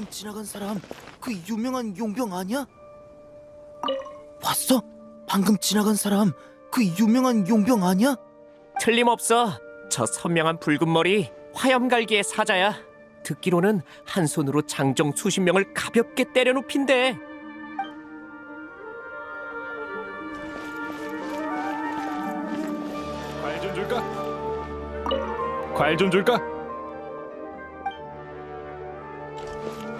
방금 지나간 사람 그 유명한 용병 아니야? 봤어? 방금 지나간 사람 그 유명한 용병 아니야? 틀림없어. 저 선명한 붉은 머리 화염갈기의 사자야. 듣기로는 한 손으로 장정 수십 명을 가볍게 때려눕힌대. 과일 좀 줄까? 과일 좀 줄까?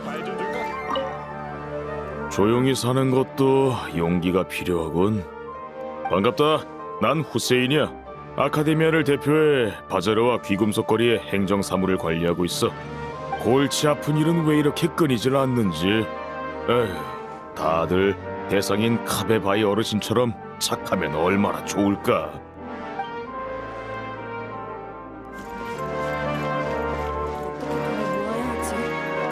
과일 좀 줄까? 조용히 사는 것도 용기가 필요하군. 반갑다. 난 후세인이야. 아카데미아를 대표해 바자르와 귀금속거리의 행정사무를 관리하고 있어. 골치 아픈 일은 왜 이렇게 끊이질 않는지. 에휴, 다들 대상인 카베바이 어르신처럼 착하면 얼마나 좋을까. 모아야 하지.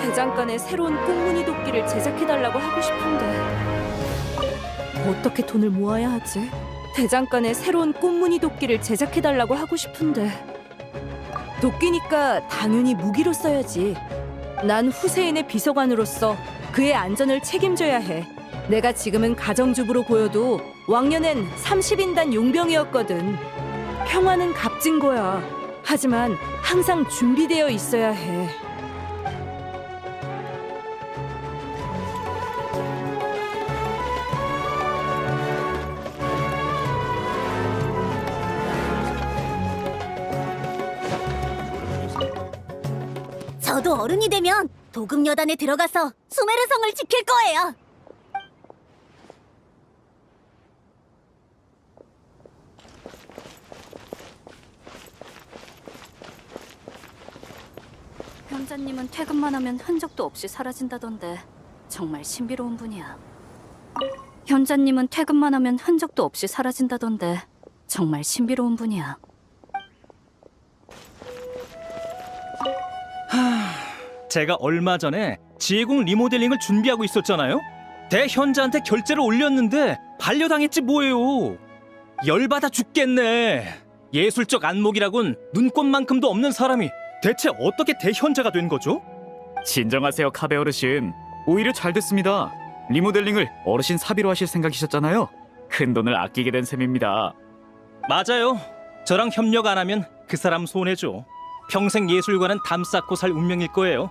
대장간에 새로운 꽁무니 도끼를 제작해달라고 하고 싶은데 어떻게 돈을 모아야 하지? 대장간에 새로운 꽁무니 도끼를 제작해달라고 하고 싶은데 도끼니까 당연히 무기로 써야지. 난 후세인의 비서관으로서 그의 안전을 책임져야 해. 내가 지금은 가정주부로 보여도 왕년엔 30인단 용병이었거든. 평화는 값진 거야. 하지만 항상 준비되어 있어야 해. 저도 어른이 되면 도금여단에 들어가서 수메르성을 지킬 거예요. 현자님은 퇴근만 하면 흔적도 없이 사라진다던데 정말 신비로운 분이야. 현자님은 퇴근만 하면 흔적도 없이 사라진다던데 정말 신비로운 분이야. 제가 얼마 전에 지혜궁 리모델링을 준비하고 있었잖아요. 대현자한테 결제를 올렸는데 반려당했지 뭐예요. 열받아 죽겠네. 예술적 안목이라곤 눈꽃만큼도 없는 사람이 대체 어떻게 대현자가 된 거죠? 진정하세요, 카베 어르신. 오히려 잘 됐습니다. 리모델링을 어르신 사비로 하실 생각이셨잖아요. 큰 돈을 아끼게 된 셈입니다. 맞아요. 저랑 협력 안 하면 그 사람 손해죠. 평생 예술과는 담 쌓고 살 운명일 거예요.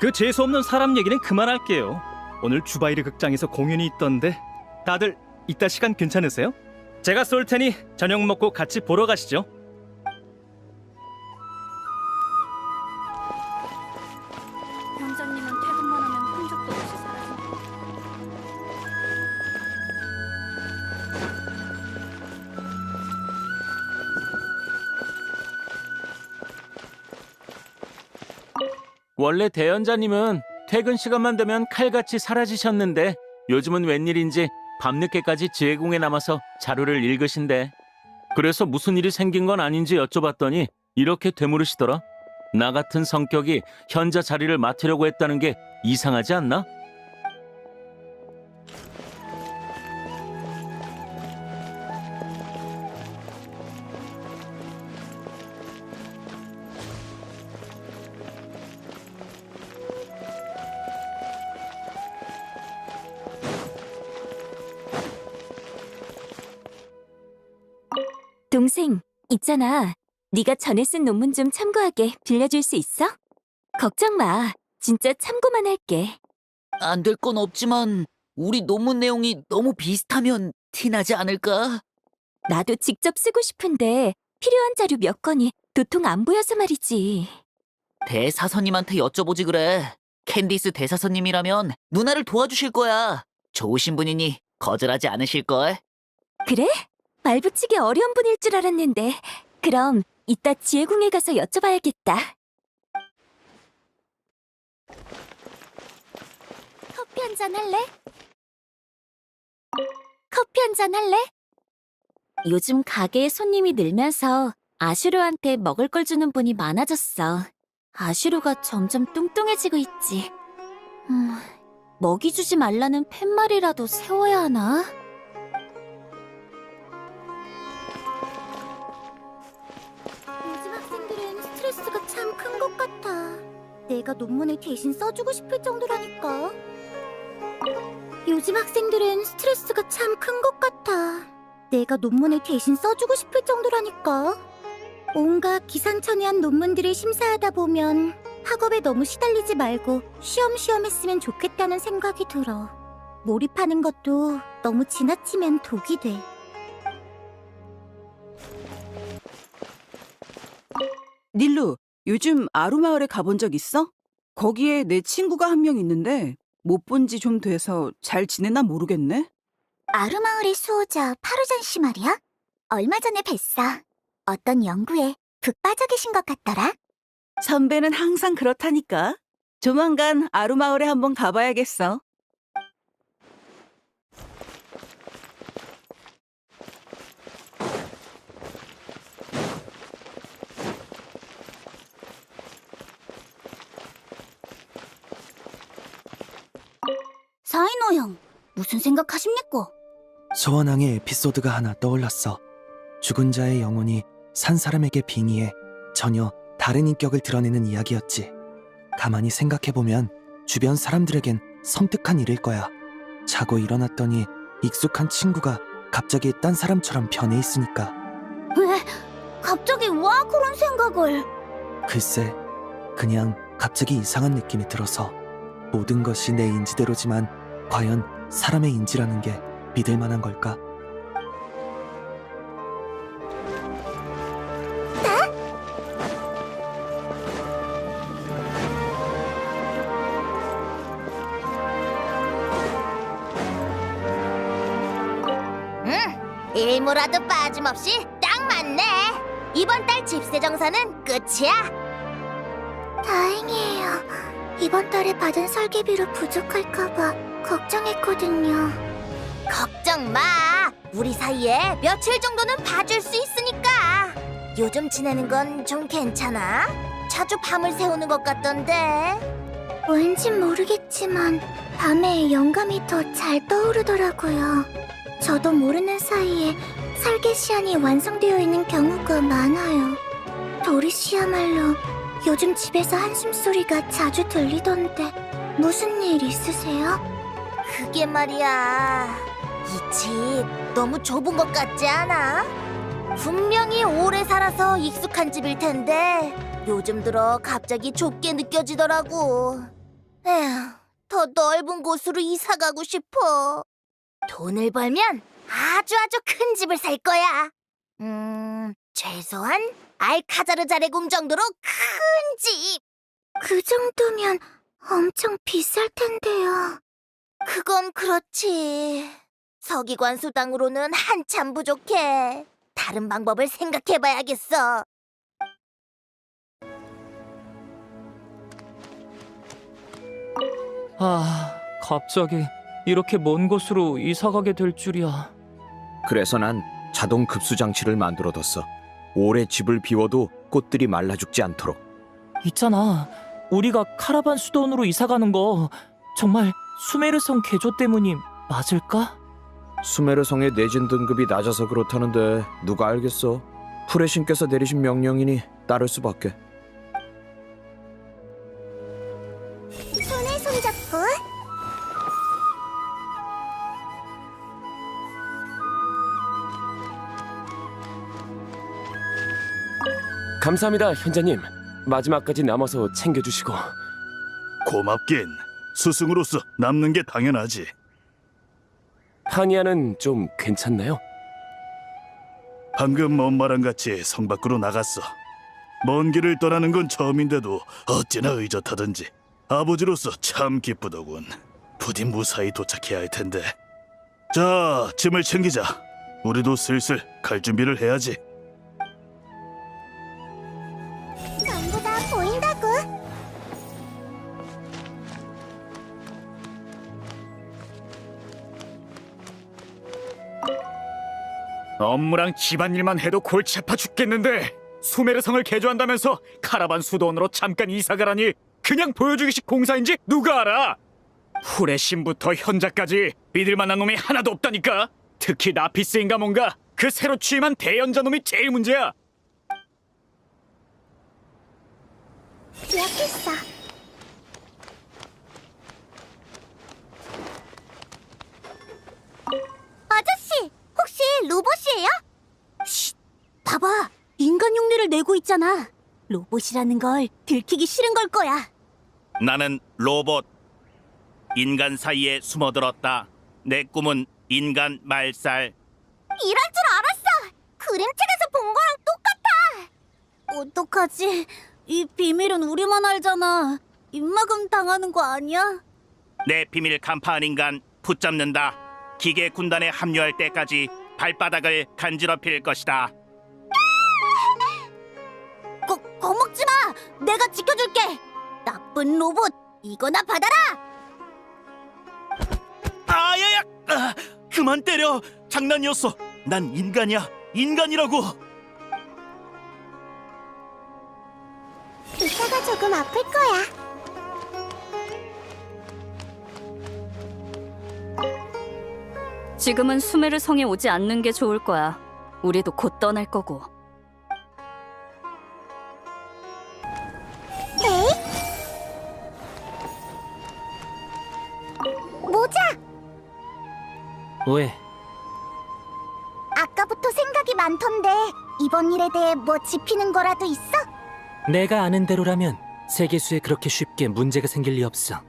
그 재수없는 사람 얘기는 그만할게요. 오늘 주바이르 극장에서 공연이 있던데 다들 이따 시간 괜찮으세요? 제가 쏠 테니 저녁 먹고 같이 보러 가시죠. 현자님은 퇴근만 하면 흔적도 없이 사라진다. 원래 대연자님은 퇴근 시간만 되면 칼같이 사라지셨는데 요즘은 웬일인지 밤늦게까지 지혜궁에 남아서 자료를 읽으신대. 그래서 무슨 일이 생긴 건 아닌지 여쭤봤더니 이렇게 되물으시더라. 나 같은 성격이 현자 자리를 맡으려고 했다는 게 이상하지 않나? 동생, 있잖아. 네가 전에 쓴 논문 좀 참고하게 빌려줄 수 있어? 걱정 마. 진짜 참고만 할게. 안 될 건 없지만 우리 논문 내용이 너무 비슷하면 티나지 않을까? 나도 직접 쓰고 싶은데 필요한 자료 몇 건이 도통 안 보여서 말이지. 대사선님한테 여쭤보지 그래. 캔디스 대사선님이라면 누나를 도와주실 거야. 좋으신 분이니 거절하지 않으실걸? 그래? 말 붙이기 어려운 분일 줄 알았는데. 그럼 이따 지혜궁에 가서 여쭤봐야겠다. 커피 한잔 할래? 커피 한잔 할래? 요즘 가게에 손님이 늘면서 아슈로한테 먹을 걸 주는 분이 많아졌어. 아슈로가 점점 뚱뚱해지고 있지. 먹이 주지 말라는 팻말이라도 세워야 하나? 요즘 학생들은 스트레스가 참 큰 것 같아. 내가 논문을 대신 써주고 싶을 정도라니까. 요즘 학생들은 스트레스가 참 큰 것 같아. 내가 논문을 대신 써주고 싶을 정도라니까. 온갖 기상천외한 논문들을 심사하다 보면 학업에 너무 시달리지 말고 쉬엄쉬엄 했으면 좋겠다는 생각이 들어. 몰입하는 것도 너무 지나치면 독이 돼. 닐루, 요즘 아루마을에 가본 적 있어? 거기에 내 친구가 한 명 있는데 못 본 지 좀 돼서 잘 지내나 모르겠네. 아루마을의 수호자 파루잔 씨 말이야? 얼마 전에 뵀어. 어떤 연구에 푹 빠져 계신 것 같더라. 선배는 항상 그렇다니까. 조만간 아루마을에 한번 가봐야겠어. 사이노 형, 무슨 생각하십니까? 소원왕의 에피소드가 하나 떠올랐어. 죽은 자의 영혼이 산 사람에게 빙의해 전혀 다른 인격을 드러내는 이야기였지. 가만히 생각해보면 주변 사람들에겐 섬뜩한 일일 거야. 자고 일어났더니 익숙한 친구가 갑자기 딴 사람처럼 변해 있으니까. 왜? 갑자기 왜 그런 생각을? 글쎄, 그냥 갑자기 이상한 느낌이 들어서. 모든 것이 내 인지대로지만 과연 사람의 인지라는 게 믿을 만한 걸까? 일무라도 빠짐없이 딱 맞네. 이번 달 집세 정산은 끝이야. 다행이에요. 이번 달에 받은 설계비로 부족할까봐 걱정했거든요. 걱정 마. 우리 사이에 며칠 정도는 봐줄 수 있으니까. 요즘 지내는 건 좀 괜찮아? 자주 밤을 새우는 것 같던데. 왠진 모르겠지만 밤에 영감이 더 잘 떠오르더라고요. 저도 모르는 사이에 설계 시안이 완성되어 있는 경우가 많아요. 도리 씨야말로 요즘 집에서 한숨소리가 자주 들리던데 무슨 일 있으세요? 그게 말이야, 이 집 너무 좁은 것 같지 않아? 분명히 오래 살아서 익숙한 집일 텐데 요즘 들어 갑자기 좁게 느껴지더라고. 에휴, 더 넓은 곳으로 이사 가고 싶어. 돈을 벌면 아주 큰 집을 살 거야. 최소한 알카자르 자레궁 정도로 큰 집. 그 정도면 엄청 비쌀 텐데요. 그건 그렇지. 서기관 수당으로는 한참 부족해. 다른 방법을 생각해봐야겠어. 갑자기 이렇게 먼 곳으로 이사 가게 될 줄이야. 그래서 난 자동 급수 장치를 만들어뒀어. 오래 집을 비워도 꽃들이 말라 죽지 않도록. 있잖아, 우리가 카라반 수도원으로 이사 가는 거 정말 수메르성 개조 때문이 맞을까? 수메르성의 내진 등급이 낮아서 그렇다는데 누가 알겠어? 프레신께서 내리신 명령이니 따를 수밖에. 손에 손잡고. 감사합니다, 현자님. 마지막까지 남아서 챙겨주시고. 고맙긴. 스승으로서 남는 게 당연하지. 파니아는 좀 괜찮나요? 방금 엄마랑 같이 성 밖으로 나갔어. 먼 길을 떠나는 건 처음인데도 어찌나 의젓하던지. 아버지로서 참 기쁘더군. 부디 무사히 도착해야 할 텐데. 자, 짐을 챙기자. 우리도 슬슬 갈 준비를 해야지. 전부 다 보인다고. 업무랑 집안일만 해도 골치 아파 죽겠는데 수메르성을 개조한다면서 카라반 수도원으로 잠깐 이사가라니 그냥 보여주기식 공사인지 누가 알아? 후레신부터 현자까지 믿을 만한 놈이 하나도 없다니까. 특히 나피스인가 뭔가 그 새로 취임한 대연자 놈이 제일 문제야. 기억했어. 알고 있잖아. 로봇이라는 걸 들키기 싫은 걸 거야. 나는 로봇. 인간 사이에 숨어들었다. 내 꿈은 인간 말살. 이럴 줄 알았어. 그림책에서 본 거랑 똑같아. 어떡하지? 이 비밀은 우리만 알잖아. 입막음 당하는 거 아니야? 내 비밀 간파한 인간 붙잡는다. 기계 군단에 합류할 때까지 발바닥을 간지럽힐 것이다. 겁먹지 마. 내가 지켜줄게. 나쁜 로봇, 이거나 받아라. 아야야! 그만 때려. 장난이었어. 난 인간이야. 인간이라고. 이따가 조금 아플 거야. 지금은 수메르 성에 오지 않는 게 좋을 거야. 우리도 곧 떠날 거고. 모자. 왜? 아까부터 생각이 많던데 이번 일에 대해 뭐 짚히는 거라도 있어? 내가 아는 대로라면 세계수에 그렇게 쉽게 문제가 생길 리 없어.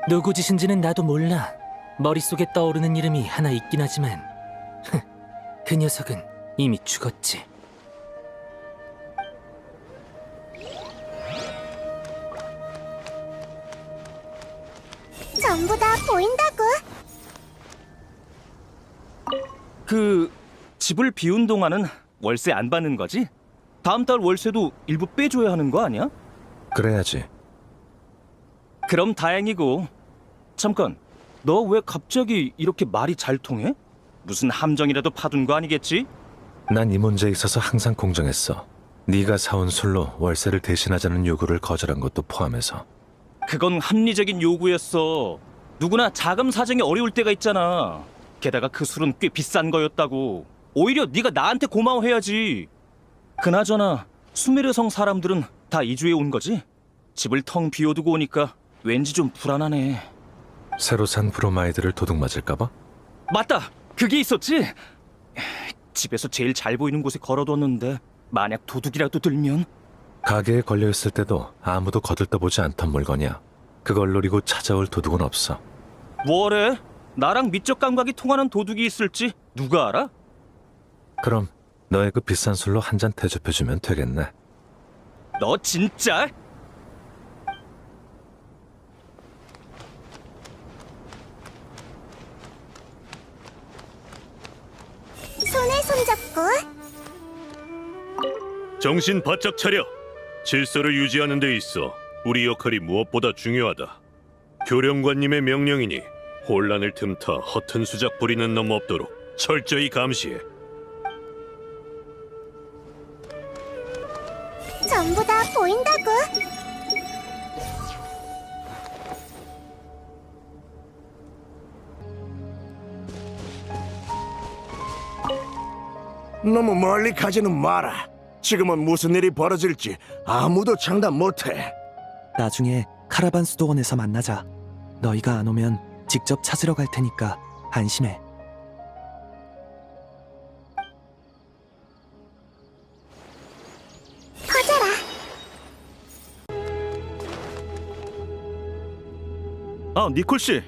누구 짓인지는 나도 몰라. 머릿속에 떠오르는 이름이 하나 있긴 하지만 그 녀석은 이미 죽었지. 전부 다 보인다고. 그 집을 비운 동안은 월세 안 받는 거지? 다음 달 월세도 일부 빼줘야 하는 거 아니야? 그래야지. 그럼 다행이고. 잠깐, 너 왜 갑자기 이렇게 말이 잘 통해? 무슨 함정이라도 파둔 거 아니겠지? 난 이 문제에 있어서 항상 공정했어. 네가 사온 술로 월세를 대신하자는 요구를 거절한 것도 포함해서. 그건 합리적인 요구였어. 누구나 자금 사정이 어려울 때가 있잖아. 게다가 그 술은 꽤 비싼 거였다고. 오히려 네가 나한테 고마워해야지. 그나저나 수메르성 사람들은 다 이주해 온 거지? 집을 텅 비워두고 오니까 왠지 좀 불안하네. 새로 산 브로마이드를 도둑 맞을까봐? 맞다! 그게 있었지? 집에서 제일 잘 보이는 곳에 걸어뒀는데 만약 도둑이라도 들면? 가게에 걸려있을 때도 아무도 거들떠보지 않던 물건이야. 그걸 노리고 찾아올 도둑은 없어. 뭐래? 나랑 미적 감각이 통하는 도둑이 있을지 누가 알아? 그럼 너의 그 비싼 술로 한 잔 대접해주면 되겠네. 너 진짜? 손에 손잡고. 정신 바짝 차려. 질서를 유지하는 데 있어 우리 역할이 무엇보다 중요하다. 교령관님의 명령이니 혼란을 틈타 허튼 수작 부리는 놈 없도록 철저히 감시해. 전부 다 보인다고. 너무 멀리 가지는 마라. 지금은 무슨 일이 벌어질지 아무도 장담 못해. 나중에 카라반 수도원에서 만나자. 너희가 안 오면 직접 찾으러 갈 테니까 안심해. 퍼져라. 아, 니콜 씨.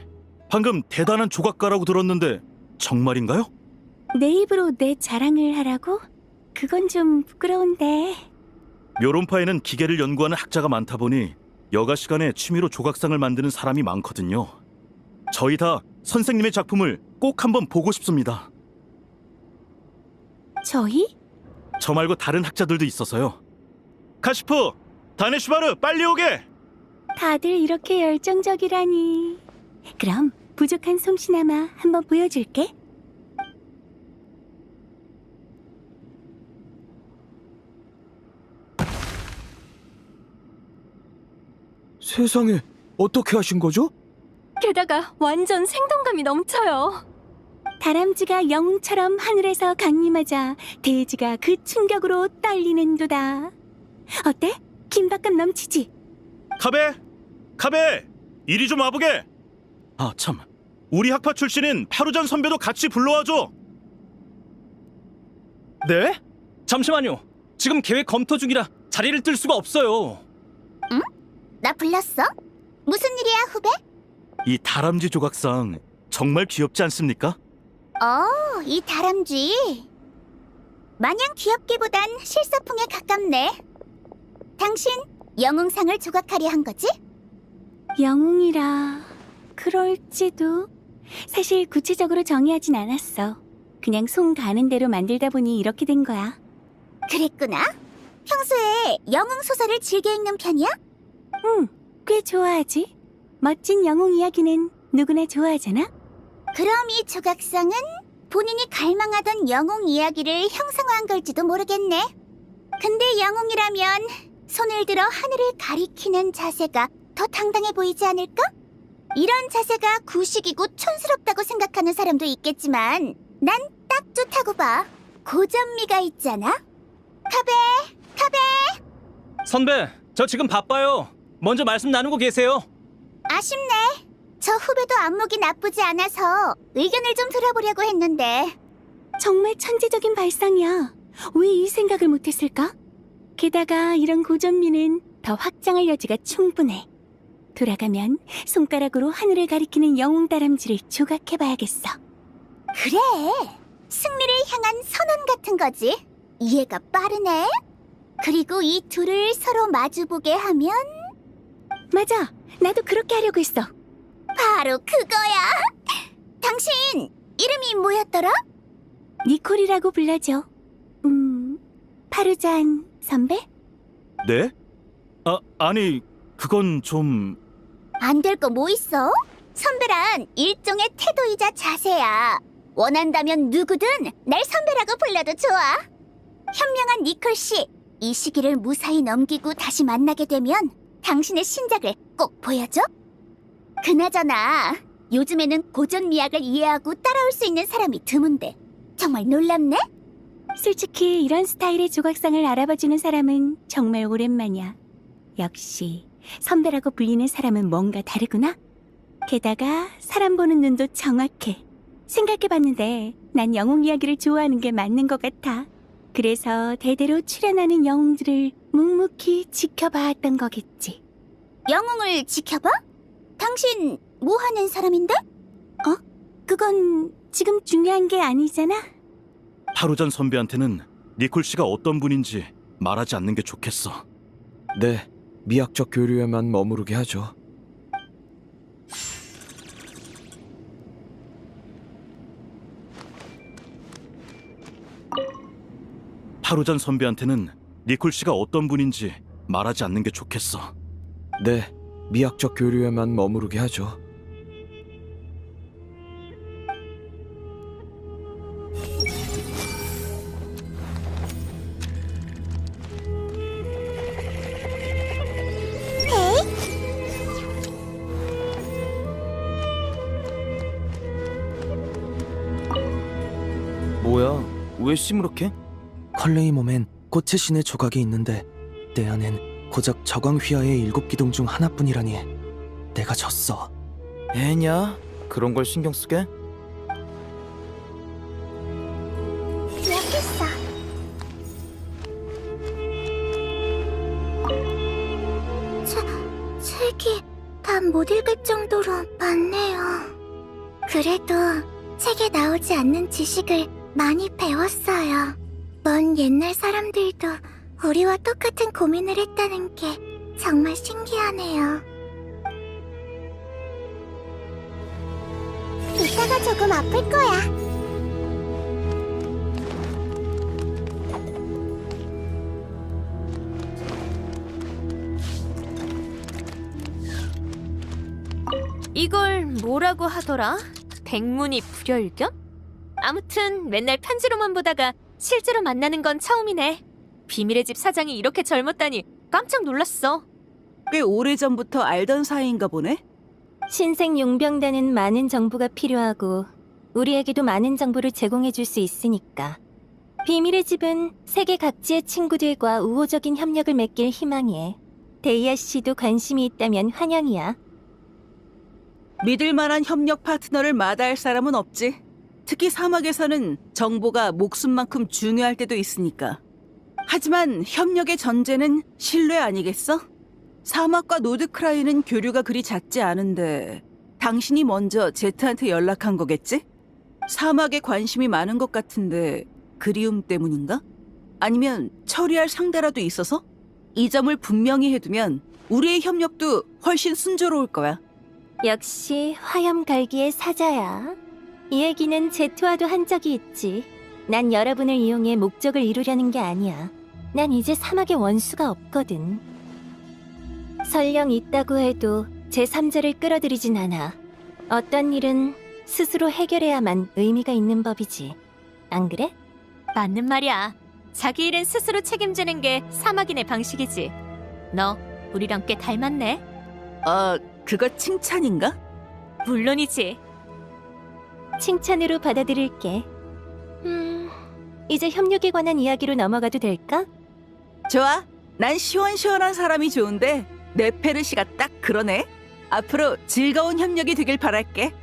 방금 대단한 조각가라고 들었는데 정말인가요? 내 입으로 내 자랑을 하라고? 그건 좀 부끄러운데. 묘론파에는 기계를 연구하는 학자가 많다 보니 여가 시간에 취미로 조각상을 만드는 사람이 많거든요. 저희 다 선생님의 작품을 꼭 한번 보고 싶습니다. 저희? 저 말고 다른 학자들도 있어서요. 카시프, 다네슈바르 빨리 오게! 다들 이렇게 열정적이라니. 그럼 부족한 솜씨나마 한번 보여줄게. 세상에, 어떻게 하신 거죠? 게다가 완전 생동감이 넘쳐요. 다람쥐가 영웅처럼 하늘에서 강림하자 대지가 그 충격으로 떨리는도다. 어때? 긴박감 넘치지? 카베! 이리 좀 와보게! 아, 참. 우리 학파 출신인 파루잔 선배도 같이 불러와줘! 네? 잠시만요. 지금 계획 검토 중이라 자리를 뜰 수가 없어요. 응? 나 불렀어? 무슨 일이야, 후배? 이 다람쥐 조각상 정말 귀엽지 않습니까? 이 다람쥐. 마냥 귀엽기보단 실사풍에 가깝네. 당신 영웅상을 조각하려 한 거지? 영웅이라 그럴지도. 사실 구체적으로 정의하진 않았어. 그냥 손 가는 대로 만들다 보니 이렇게 된 거야. 그랬구나. 평소에 영웅 소설을 즐겨 읽는 편이야? 응, 꽤 좋아하지. 멋진 영웅 이야기는 누구나 좋아하잖아. 그럼 이 조각상은 본인이 갈망하던 영웅 이야기를 형상화한 걸지도 모르겠네. 근데 영웅이라면 손을 들어 하늘을 가리키는 자세가 더 당당해 보이지 않을까? 이런 자세가 구식이고 촌스럽다고 생각하는 사람도 있겠지만 난 딱 좋다고 봐. 고전미가 있잖아. 카베! 선배, 저 지금 바빠요. 먼저 말씀 나누고 계세요. 아쉽네. 저 후배도 안목이 나쁘지 않아서 의견을 좀 들어보려고 했는데. 정말 천재적인 발상이야. 왜 이 생각을 못했을까? 게다가 이런 고전미는 더 확장할 여지가 충분해. 돌아가면 손가락으로 하늘을 가리키는 영웅 다람쥐를 조각해봐야겠어. 그래. 승리를 향한 선언 같은 거지. 이해가 빠르네. 그리고 이 둘을 서로 마주보게 하면 맞아. 나도 그렇게 하려고 했어. 바로 그거야. 당신 이름이 뭐였더라? 니콜이라고 불러줘. 파루잔 선배? 네? 아니, 그건 좀... 안 될 거 뭐 있어? 선배란 일종의 태도이자 자세야. 원한다면 누구든 날 선배라고 불러도 좋아. 현명한 니콜 씨, 이 시기를 무사히 넘기고 다시 만나게 되면 당신의 신작을 꼭 보여줘. 그나저나 요즘에는 고전 미학을 이해하고 따라올 수 있는 사람이 드문데 정말 놀랍네. 솔직히 이런 스타일의 조각상을 알아봐주는 사람은 정말 오랜만이야. 역시 선배라고 불리는 사람은 뭔가 다르구나. 게다가 사람 보는 눈도 정확해. 생각해봤는데 난 영웅 이야기를 좋아하는 게 맞는 것 같아. 그래서 대대로 출연하는 영웅들을 묵묵히 지켜봐왔던 거겠지. 영웅을 지켜봐? 당신 뭐 하는 사람인데? 그건 지금 중요한 게 아니잖아. 파루잔 선배한테는 니콜 씨가 어떤 분인지 말하지 않는 게 좋겠어. 네, 미학적 교류에만 머무르게 하죠. 파루잔 선배한테는 니콜 씨가 어떤 분인지 말하지 않는 게 좋겠어. 네, 미학적 교류에만 머무르게 하죠. 뭐야, 왜 시무룩해? 컬레이 몸엔 꽃의 신의 조각이 있는데 내 안엔 고작 저광 휘하의 7기둥 중 하나뿐이라니. 내가 졌어. 애냐? 그런 걸 신경 쓰게? 기억했어. 책이 다 못 읽을 정도로 많네요. 그래도 책에 나오지 않는 지식을 많이 배웠어요. 먼 옛날 사람들도 우리와 똑같은 고민을 했다는 게 정말 신기하네요. 이따가 조금 아플 거야. 이걸 뭐라고 하더라? 백문이 불여일견? 아무튼 맨날 편지로만 보다가 실제로 만나는 건 처음이네. 비밀의 집 사장이 이렇게 젊었다니 깜짝 놀랐어. 꽤 오래전부터 알던 사이인가 보네? 신생 용병단은 많은 정보가 필요하고 우리에게도 많은 정보를 제공해줄 수 있으니까. 비밀의 집은 세계 각지의 친구들과 우호적인 협력을 맺길 희망해. 데이아 씨도 관심이 있다면 환영이야. 믿을 만한 협력 파트너를 마다할 사람은 없지. 특히 사막에서는 정보가 목숨만큼 중요할 때도 있으니까. 하지만 협력의 전제는 신뢰 아니겠어? 사막과 노드크라이는 교류가 그리 잦지 않은데 당신이 먼저 제트한테 연락한 거겠지? 사막에 관심이 많은 것 같은데 그리움 때문인가? 아니면 처리할 상대라도 있어서? 이 점을 분명히 해두면 우리의 협력도 훨씬 순조로울 거야. 역시 화염갈기의 사자야. 이 얘기는 제트와도 한 적이 있지. 난 여러분을 이용해 목적을 이루려는 게 아니야. 난 이제 사막에 원수가 없거든. 설령 있다고 해도 제3자를 끌어들이진 않아. 어떤 일은 스스로 해결해야만 의미가 있는 법이지. 안 그래? 맞는 말이야. 자기 일은 스스로 책임지는 게 사막인의 방식이지. 너 우리랑 꽤 닮았네. 그거 칭찬인가? 물론이지. 칭찬으로 받아들일게. 이제 협력에 관한 이야기로 넘어가도 될까? 좋아. 난 시원시원한 사람이 좋은데 네페르시가 딱 그러네. 앞으로 즐거운 협력이 되길 바랄게.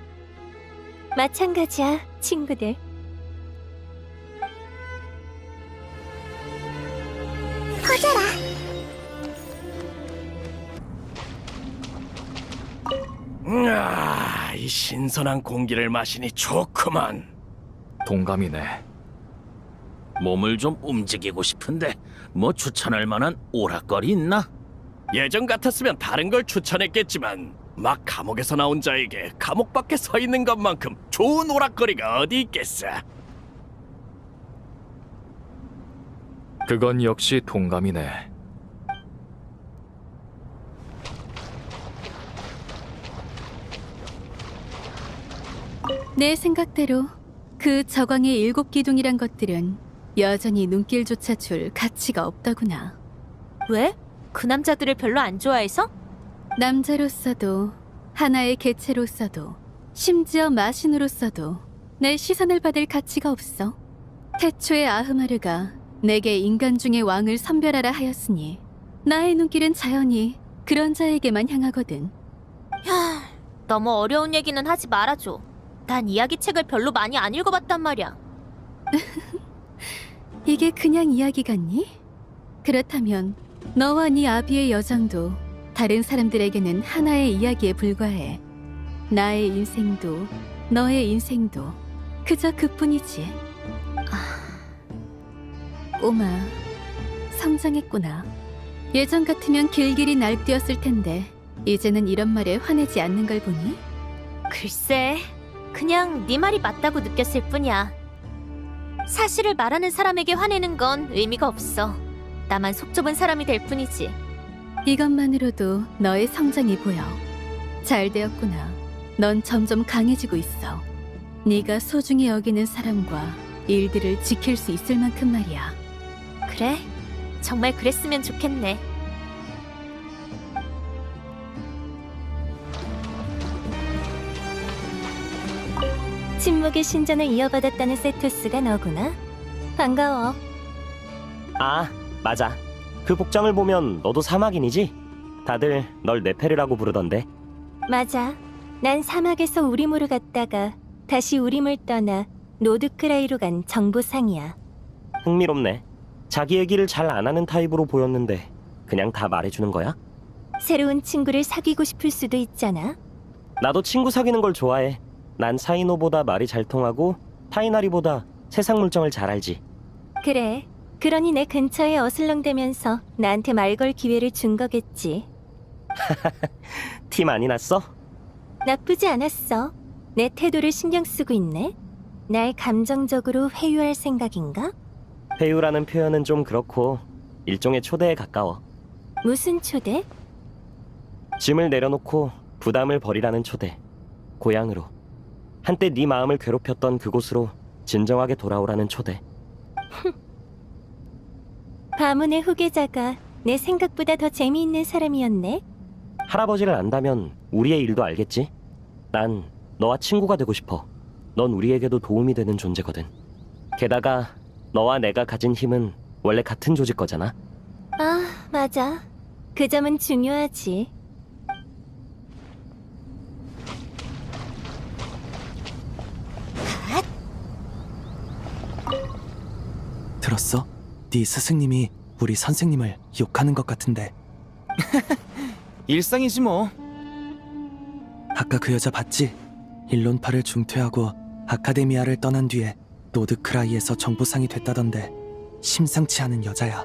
마찬가지야, 친구들. 커져라. 이 신선한 공기를 마시니 좋구만. 동감이네. 몸을 좀 움직이고 싶은데 뭐 추천할 만한 오락거리 있나? 예전 같았으면 다른 걸 추천했겠지만 막 감옥에서 나온 자에게 감옥 밖에 서 있는 것만큼 좋은 오락거리가 어디 있겠어. 그건 역시 동감이네. 내 생각대로 그 저광의 7기둥이란 것들은 여전히 눈길조차 줄 가치가 없더구나. 왜? 그 남자들을 별로 안 좋아해서? 남자로서도 하나의 개체로서도 심지어 마신으로서도 내 시선을 받을 가치가 없어. 태초의 아흐마르가 내게 인간 중의 왕을 선별하라 하였으니 나의 눈길은 자연히 그런 자에게만 향하거든. 너무 어려운 얘기는 하지 말아줘. 난 이야기책을 별로 많이 안 읽어봤단 말이야. 이게 그냥 이야기 같니? 그렇다면 너와 네 아비의 여정도 다른 사람들에게는 하나의 이야기에 불과해. 나의 인생도 너의 인생도 그저 그뿐이지. 꼬마, 성장했구나. 예전 같으면 길길이 날뛰었을 텐데 이제는 이런 말에 화내지 않는 걸 보니? 글쎄, 그냥 네 말이 맞다고 느꼈을 뿐이야. 사실을 말하는 사람에게 화내는 건 의미가 없어. 나만 속 좁은 사람이 될 뿐이지. 이것만으로도 너의 성장이 보여. 잘 되었구나. 넌 점점 강해지고 있어. 네가 소중히 여기는 사람과 일들을 지킬 수 있을 만큼 말이야. 그래? 정말 그랬으면 좋겠네. 침묵의 신전을 이어받았다는 세토스가 너구나. 반가워. 아, 맞아. 그 복장을 보면 너도 사막인이지? 다들 널 네페르라고 부르던데. 맞아. 난 사막에서 우리무로 갔다가 다시 우림을 떠나 노드크라이로 간 정보상이야. 흥미롭네. 자기 얘기를 잘 안 하는 타입으로 보였는데 그냥 다 말해주는 거야? 새로운 친구를 사귀고 싶을 수도 있잖아. 나도 친구 사귀는 걸 좋아해. 난 사이노보다 말이 잘 통하고 타이나리보다 세상 물정을 잘 알지. 그래. 그러니 내 근처에 어슬렁대면서 나한테 말 걸 기회를 준 거겠지. 티 많이 났어? 나쁘지 않았어. 내 태도를 신경 쓰고 있네. 날 감정적으로 회유할 생각인가? 회유라는 표현은 좀 그렇고 일종의 초대에 가까워. 무슨 초대? 짐을 내려놓고 부담을 버리라는 초대. 고향으로. 한때 네 마음을 괴롭혔던 그곳으로 진정하게 돌아오라는 초대. 가문의 후계자가 내 생각보다 더 재미있는 사람이었네. 할아버지를 안다면 우리의 일도 알겠지? 난 너와 친구가 되고 싶어. 넌 우리에게도 도움이 되는 존재거든. 게다가 너와 내가 가진 힘은 원래 같은 조직 거잖아. 아, 맞아. 그 점은 중요하지. 들었어? 네 스승님이 우리 선생님을 욕하는 것 같은데. 일상이지 뭐. 아까 그 여자 봤지? 일론파를 중퇴하고 아카데미아를 떠난 뒤에 노드크라이에서 정보상이 됐다던데 심상치 않은 여자야.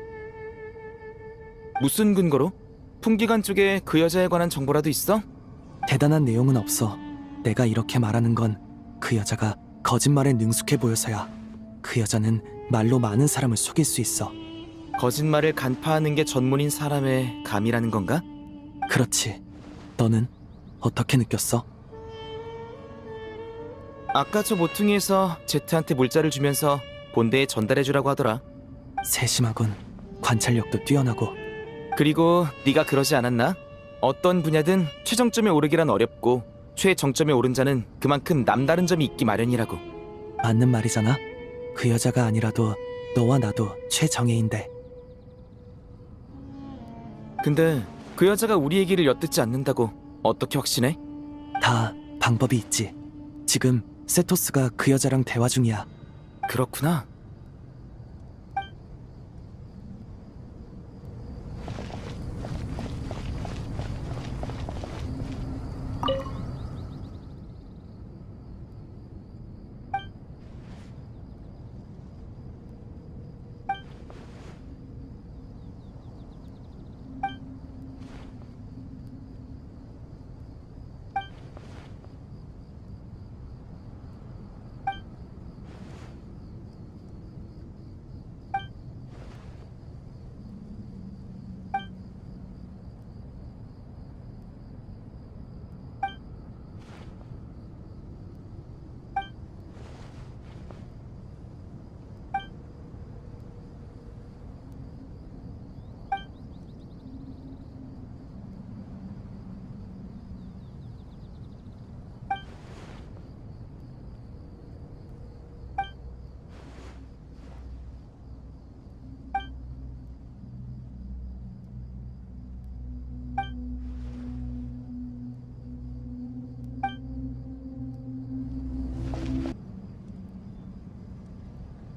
무슨 근거로? 풍기관 쪽에 그 여자에 관한 정보라도 있어? 대단한 내용은 없어. 내가 이렇게 말하는 건 그 여자가 거짓말에 능숙해 보여서야. 그 여자는 말로 많은 사람을 속일 수 있어. 거짓말을 간파하는 게 전문인 사람의 감이라는 건가? 그렇지. 너는 어떻게 느꼈어? 아까 저 모퉁이에서 제트한테 물자를 주면서 본대에 전달해주라고 하더라. 세심하군. 관찰력도 뛰어나고. 그리고 네가 그러지 않았나? 어떤 분야든 최정점에 오르기란 어렵고 최정점에 오른 자는 그만큼 남다른 점이 있기 마련이라고. 맞는 말이잖아. 그 여자가 아니라도 너와 나도 최정예인데. 근데 그 여자가 우리 얘기를 엿듣지 않는다고 어떻게 확신해? 다 방법이 있지. 지금 세토스가 그 여자랑 대화 중이야. 그렇구나.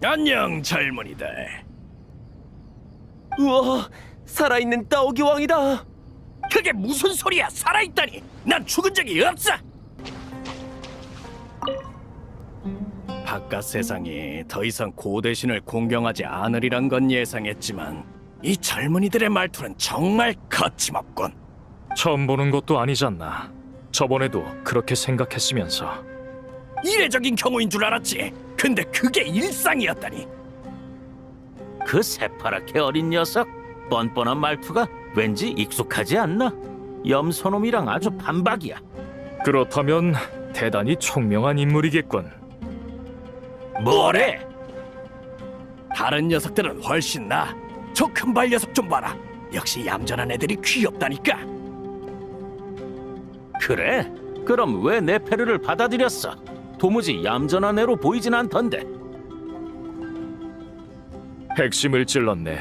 안녕 젊은이들. 우와, 살아있는 따오기 왕이다. 그게 무슨 소리야? 살아있다니. 난 죽은 적이 없어. 바깥 세상이 더 이상 고대신을 공경하지 않으리란 건 예상했지만 이 젊은이들의 말투는 정말 거침없군. 처음 보는 것도 아니잖아. 저번에도 그렇게 생각했으면서. 이례적인 경우인 줄 알았지. 근데 그게 일상이었다니. 그 새파랗게 어린 녀석, 뻔뻔한 말투가 왠지 익숙하지 않나? 염소놈이랑 아주 반박이야. 그렇다면 대단히 총명한 인물이겠군. 뭐래? 다른 녀석들은 훨씬 나아. 저 큰발 녀석 좀 봐라. 역시 얌전한 애들이 귀엽다니까. 그래? 그럼 왜 내 페르를 받아들였어? 도무지 얌전한 애로 보이진 않던데. 핵심을 찔렀네.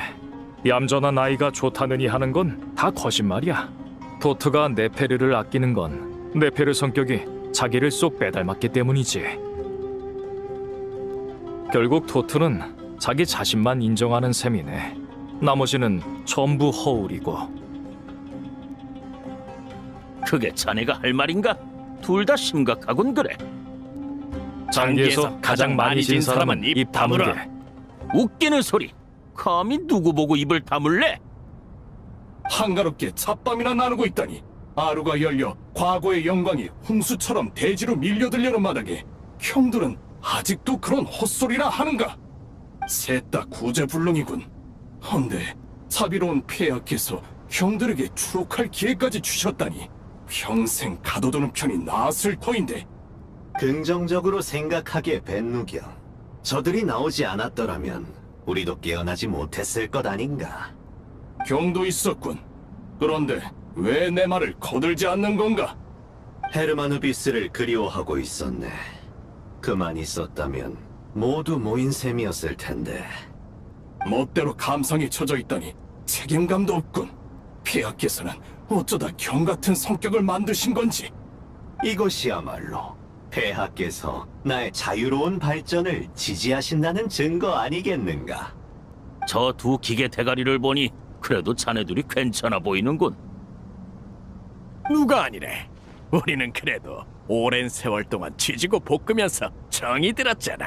얌전한 아이가 좋다느니 하는 건 다 거짓말이야. 도트가 네페르를 아끼는 건 네페르 성격이 자기를 쏙 빼닮았기 때문이지. 결국 도트는 자기 자신만 인정하는 셈이네. 나머지는 전부 허울이고. 그게 자네가 할 말인가? 둘 다 심각하군 그래. 장기에서 가장 많이 진 사람은 입 다물어. 웃기는 소리. 감히 누구 보고 입을 다물래? 한가롭게 잡담이나 나누고 있다니. 아루가 열려 과거의 영광이 홍수처럼 대지로 밀려들려는 마당에 형들은 아직도 그런 헛소리나 하는가? 셋 다 구제불능이군. 헌데 자비로운 폐하께서 형들에게 추록할 기회까지 주셨다니 평생 가둬두는 편이 나았을 터인데. 긍정적으로 생각하기에 벤누경, 저들이 나오지 않았더라면 우리도 깨어나지 못했을 것 아닌가. 경도 있었군. 그런데 왜 내 말을 거들지 않는 건가? 헤르마누비스를 그리워하고 있었네. 그만 있었다면 모두 모인 셈이었을 텐데. 멋대로 감상에 처져 있다니 책임감도 없군. 폐하께서는 어쩌다 경 같은 성격을 만드신 건지. 이것이야말로 폐하께서 나의 자유로운 발전을 지지하신다는 증거 아니겠는가? 저 두 기계 대가리를 보니 그래도 자네들이 괜찮아 보이는군. 누가 아니래. 우리는 그래도 오랜 세월 동안 쥐지고 볶으면서 정이 들었잖아.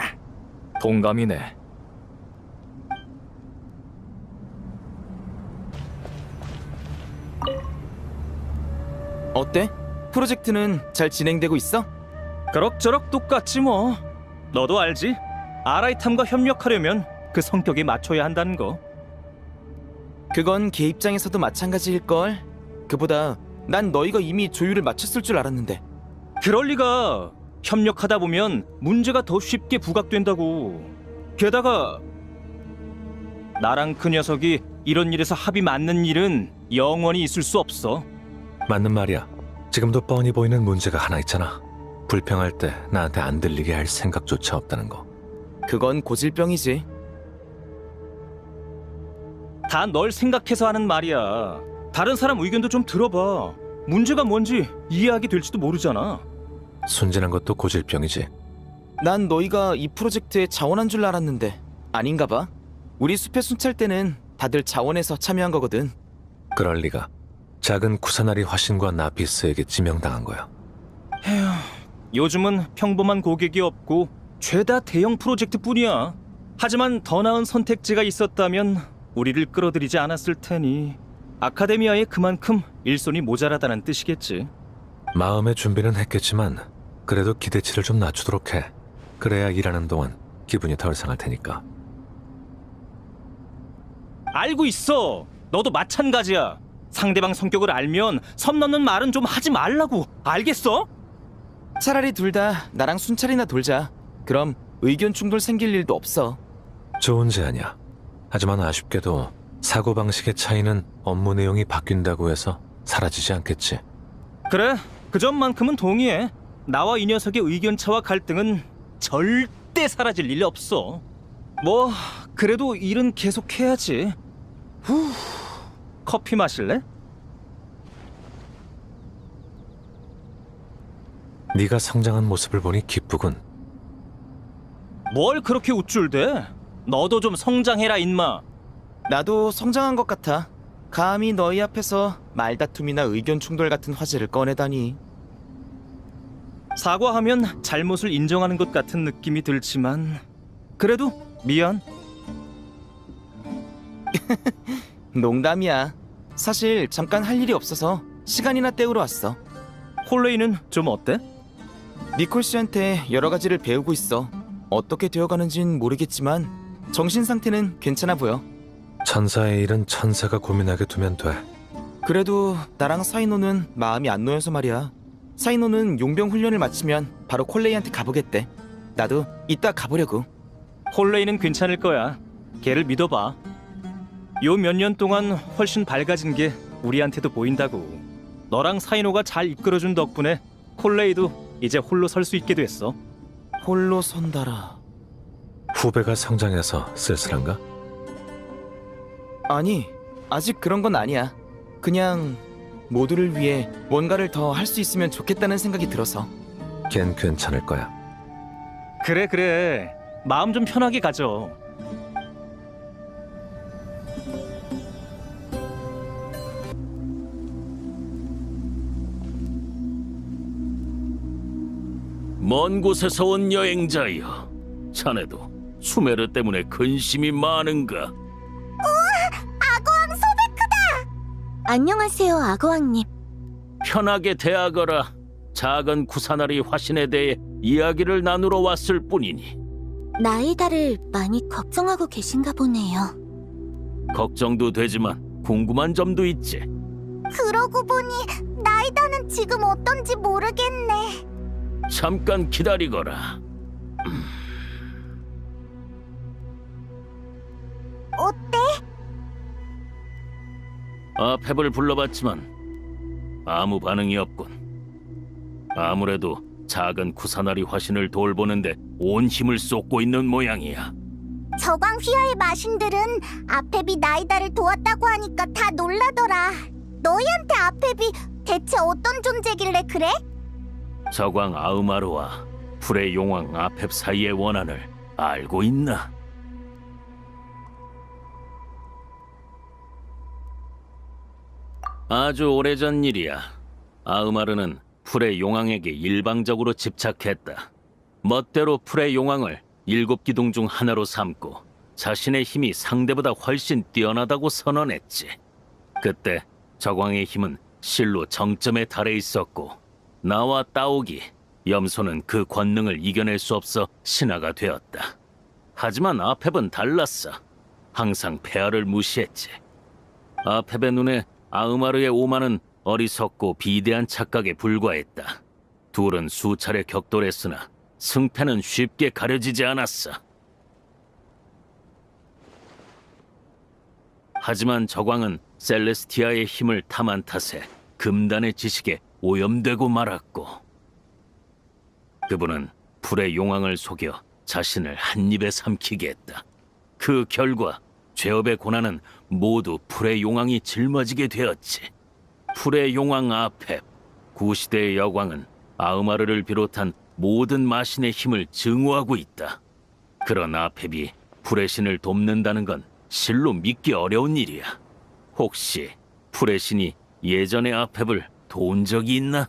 동감이네. 어때? 프로젝트는 잘 진행되고 있어? 그럭저럭 똑같지 뭐. 너도 알지? 아라이탐과 협력하려면 그 성격에 맞춰야 한다는 거. 그건 걔 입장에서도 마찬가지일걸. 그보다 난 너희가 이미 조율을 마쳤을 줄 알았는데. 그럴 리가. 협력하다 보면 문제가 더 쉽게 부각된다고. 게다가 나랑 그 녀석이 이런 일에서 합이 맞는 일은 영원히 있을 수 없어. 맞는 말이야. 지금도 뻔히 보이는 문제가 하나 있잖아. 불평할 때 나한테 안 들리게 할 생각조차 없다는 거. 그건 고질병이지. 다 널 생각해서 하는 말이야. 다른 사람 의견도 좀 들어봐. 문제가 뭔지 이해하게 될지도 모르잖아. 순진한 것도 고질병이지. 난 너희가 이 프로젝트에 자원한 줄 알았는데 아닌가 봐. 우리 숲의 순찰 때는 다들 자원해서 참여한 거거든. 그럴 리가. 작은 쿠사나리 화신과 나피스에게 지명당한 거야. 에휴, 요즘은 평범한 고객이 없고 죄다 대형 프로젝트뿐이야. 하지만 더 나은 선택지가 있었다면 우리를 끌어들이지 않았을 테니 아카데미아에 그만큼 일손이 모자라다는 뜻이겠지. 마음의 준비는 했겠지만 그래도 기대치를 좀 낮추도록 해. 그래야 일하는 동안 기분이 덜 상할 테니까. 알고 있어. 너도 마찬가지야. 상대방 성격을 알면 선 넘는 말은 좀 하지 말라고. 알겠어? 차라리 둘 다 나랑 순찰이나 돌자. 그럼 의견 충돌 생길 일도 없어. 좋은 제안이야. 하지만 아쉽게도 사고방식의 차이는 업무 내용이 바뀐다고 해서 사라지지 않겠지. 그래, 그 점만큼은 동의해. 나와 이 녀석의 의견차와 갈등은 절대 사라질 일 없어. 뭐 그래도 일은 계속해야지. 후, 커피 마실래? 네가 성장한 모습을 보니 기쁘군. 뭘 그렇게 우쭐대? 너도 좀 성장해라 인마. 나도 성장한 것 같아. 감히 너희 앞에서 말다툼이나 의견 충돌 같은 화제를 꺼내다니. 사과하면 잘못을 인정하는 것 같은 느낌이 들지만 그래도 미안. 농담이야. 사실 잠깐 할 일이 없어서 시간이나 때우러 왔어. 홀레이는 좀 어때? 니콜 씨한테 여러 가지를 배우고 있어. 어떻게 되어가는진 모르겠지만 정신 상태는 괜찮아 보여. 천사의 일은 천사가 고민하게 두면 돼. 그래도 나랑 사이노는 마음이 안 놓여서 말이야. 사이노는 용병 훈련을 마치면 바로 콜레이한테 가보겠대. 나도 이따 가보려고. 홀레이는 괜찮을 거야. 걔를 믿어봐. 요 몇 년 동안 훨씬 밝아진 게 우리한테도 보인다고. 너랑 사이노가 잘 이끌어준 덕분에 콜레이도 이제 홀로 설 수 있게 됐어. 홀로 선다라. 후배가 성장해서 쓸쓸한가? 아니, 아직 그런 건 아니야. 그냥 모두를 위해 뭔가를 더 할 수 있으면 좋겠다는 생각이 들어서. 걘 괜찮을 거야. 그래. 마음 좀 편하게 가져. 먼 곳에서 온 여행자여, 자네도 수메르 때문에 근심이 많은가? 악어왕 소베크다! 안녕하세요, 악어왕님. 편하게 대하거라. 작은 쿠사나리 화신에 대해 이야기를 나누러 왔을 뿐이니. 나이다를 많이 걱정하고 계신가 보네요. 걱정도 되지만 궁금한 점도 있지. 그러고 보니 나이다는 지금 어떤지 모르겠네. 잠깐 기다리거라. 어때? 아펩을 불러봤지만 아무 반응이 없군. 아무래도 작은 쿠사나리 화신을 돌보는데 온 힘을 쏟고 있는 모양이야. 저광 휘하의 마신들은 아펩이 나이다를 도왔다고 하니까 다 놀라더라. 너희한테 아펩이 대체 어떤 존재길래 그래? 저광 아우마르와 불의 용왕 아펩 사이의 원한을 알고 있나? 아주 오래전 일이야. 아흐마르는 풀의 용왕에게 일방적으로 집착했다. 멋대로 풀의 용왕을 7기둥 중 하나로 삼고 자신의 힘이 상대보다 훨씬 뛰어나다고 선언했지. 그때 적왕의 힘은 실로 정점에 달해 있었고 나와 따오기, 염소는 그 권능을 이겨낼 수 없어 신하가 되었다. 하지만 아펩은 달랐어. 항상 폐하를 무시했지. 아펩의 눈에 아흐마르의 오만은 어리석고 비대한 착각에 불과했다. 둘은 수차례 격돌했으나 승패는 쉽게 가려지지 않았어. 하지만 적왕은 셀레스티아의 힘을 탐한 탓에 금단의 지식에 오염되고 말았고, 그분은 풀의 용왕을 속여 자신을 한 입에 삼키게 했다. 그 결과 죄업의 고난은 모두 풀의 용왕이 짊어지게 되었지. 풀의 용왕 아펩, 구시대의 여광은 아흐마르를 비롯한 모든 마신의 힘을 증오하고 있다. 그런 아펩이 풀의 신을 돕는다는 건 실로 믿기 어려운 일이야. 혹시 풀의 신이 예전의 아펩을 도운 적이 있나?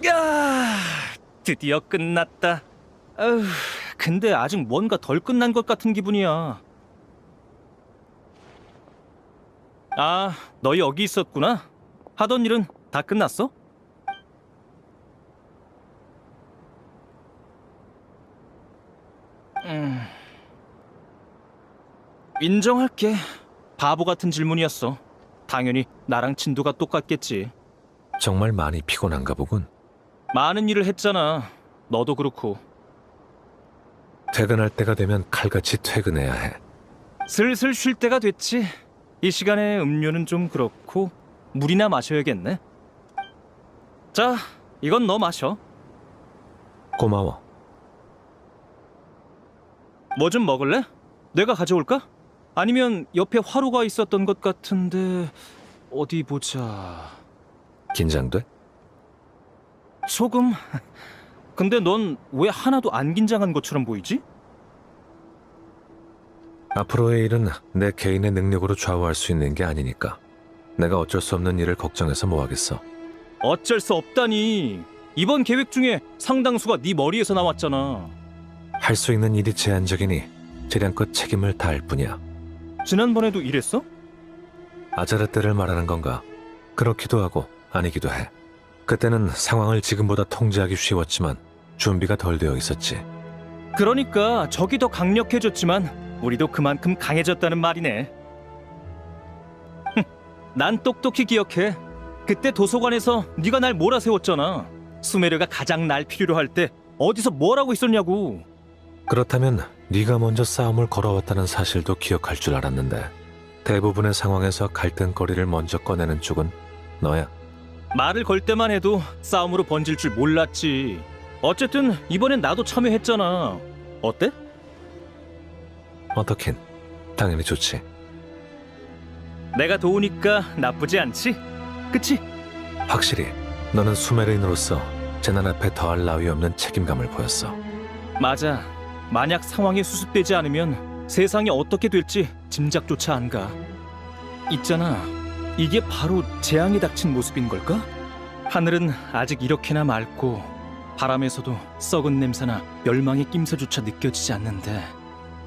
야, 드디어 끝났다. 근데 아직 뭔가 덜 끝난 것 같은 기분이야. 아, 너 여기 있었구나. 하던 일은 다 끝났어? 인정할게. 바보 같은 질문이었어. 당연히 나랑 진도가 똑같겠지. 정말 많이 피곤한가 보군. 많은 일을 했잖아. 너도 그렇고. 퇴근할 때가 되면 칼같이 퇴근해야 해. 슬슬 쉴 때가 됐지. 이 시간에 음료는 좀 그렇고 물이나 마셔야겠네. 자, 이건 너 마셔. 고마워. 뭐 좀 먹을래? 내가 가져올까? 아니면 옆에 화로가 있었던 것 같은데 어디 보자. 긴장돼? 조금. 근데 넌 왜 하나도 안 긴장한 것처럼 보이지? 앞으로의 일은 내 개인의 능력으로 좌우할 수 있는 게 아니니까. 내가 어쩔 수 없는 일을 걱정해서 뭐 하겠어. 어쩔 수 없다니. 이번 계획 중에 상당수가 네 머리에서 나왔잖아. 할 수 있는 일이 제한적이니 재량껏 책임을 다할 뿐이야. 지난번에도 이랬어? 아자르 때를 말하는 건가? 그렇기도 하고 아니기도 해. 그때는 상황을 지금보다 통제하기 쉬웠지만 준비가 덜 되어 있었지. 그러니까 적이 더 강력해졌지만 우리도 그만큼 강해졌다는 말이네. 난 똑똑히 기억해. 그때 도서관에서 네가 날 몰아세웠잖아. 수메르가 가장 날 필요로 할 때 어디서 뭘 하고 있었냐고. 그렇다면 네가 먼저 싸움을 걸어왔다는 사실도 기억할 줄 알았는데 대부분의 상황에서 갈등거리를 먼저 꺼내는 쪽은 너야. 말을 걸 때만 해도 싸움으로 번질 줄 몰랐지. 어쨌든 이번엔 나도 참여했잖아. 어때? 어떻긴 당연히 좋지. 내가 도우니까 나쁘지 않지? 그치? 확실히 너는 수메르인으로서 재난 앞에 더할 나위 없는 책임감을 보였어. 맞아. 만약 상황이 수습되지 않으면 세상이 어떻게 될지 짐작조차 안 가. 있잖아. 이게 바로 재앙이 닥친 모습인 걸까? 하늘은 아직 이렇게나 맑고 바람에서도 썩은 냄새나 멸망의 낌새조차 느껴지지 않는데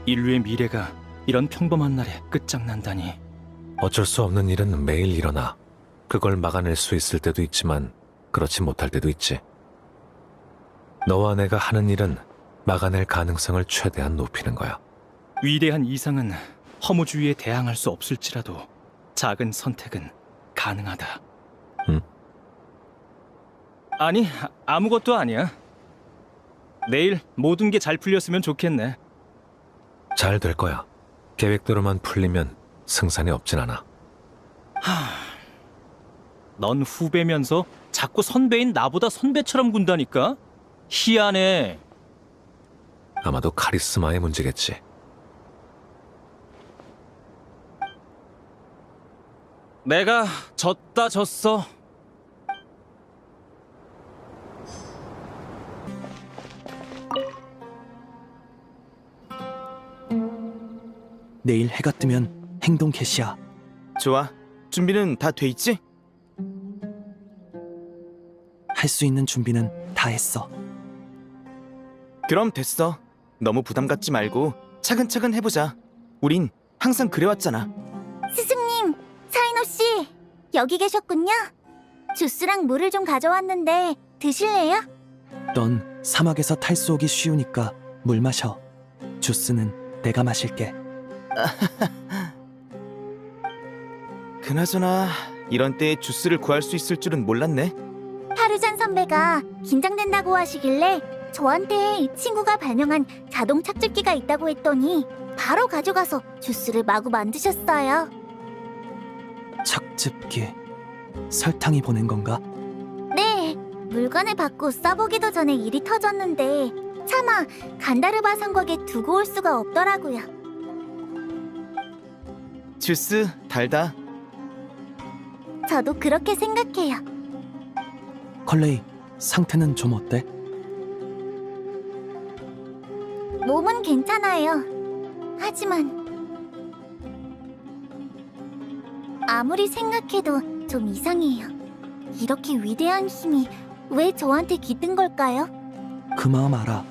인류의 미래가 이런 평범한 날에 끝장난다니. 어쩔 수 없는 일은 매일 일어나. 그걸 막아낼 수 있을 때도 있지만 그렇지 못할 때도 있지. 너와 내가 하는 일은 막아낼 가능성을 최대한 높이는 거야. 위대한 이상은 허무주의에 대항할 수 없을지라도 작은 선택은 가능하다. 응? 아니, 아무것도 아니야. 내일 모든 게 잘 풀렸으면 좋겠네. 잘 될 거야. 계획대로만 풀리면 승산이 없진 않아. 넌 후배면서 자꾸 선배인 나보다 선배처럼 군다니까? 희한해. 아마도 카리스마의 문제겠지. 내가 졌어. 내일 해가 뜨면 행동 개시야. 좋아. 준비는 다 돼 있지? 할 수 있는 준비는 다 했어. 그럼 됐어. 너무 부담 갖지 말고 차근차근 해보자. 우린 항상 그래왔잖아. 스승님, 사이노 씨, 여기 계셨군요. 주스랑 물을 좀 가져왔는데 드실래요? 넌 사막에서 탈수오기 쉬우니까 물 마셔. 주스는 내가 마실게. 그나저나 이런 때에 주스를 구할 수 있을 줄은 몰랐네. 하루잔 선배가 긴장된다고 하시길래 저한테 이 친구가 발명한 자동 착즙기가 있다고 했더니 바로 가져가서 주스를 마구 만드셨어요. 착즙기. 설탕이 보낸 건가? 네, 물건을 받고 써보기도 전에 일이 터졌는데 차마 간다르바 상곽에 두고 올 수가 없더라고요. 주스 달다. 저도 그렇게 생각해요. 컬레이, 상태는 좀 어때? 몸은 괜찮아요. 하지만 아무리 생각해도 좀 이상해요. 이렇게 위대한 힘이 왜 저한테 깃든 걸까요? 그 마음 알아.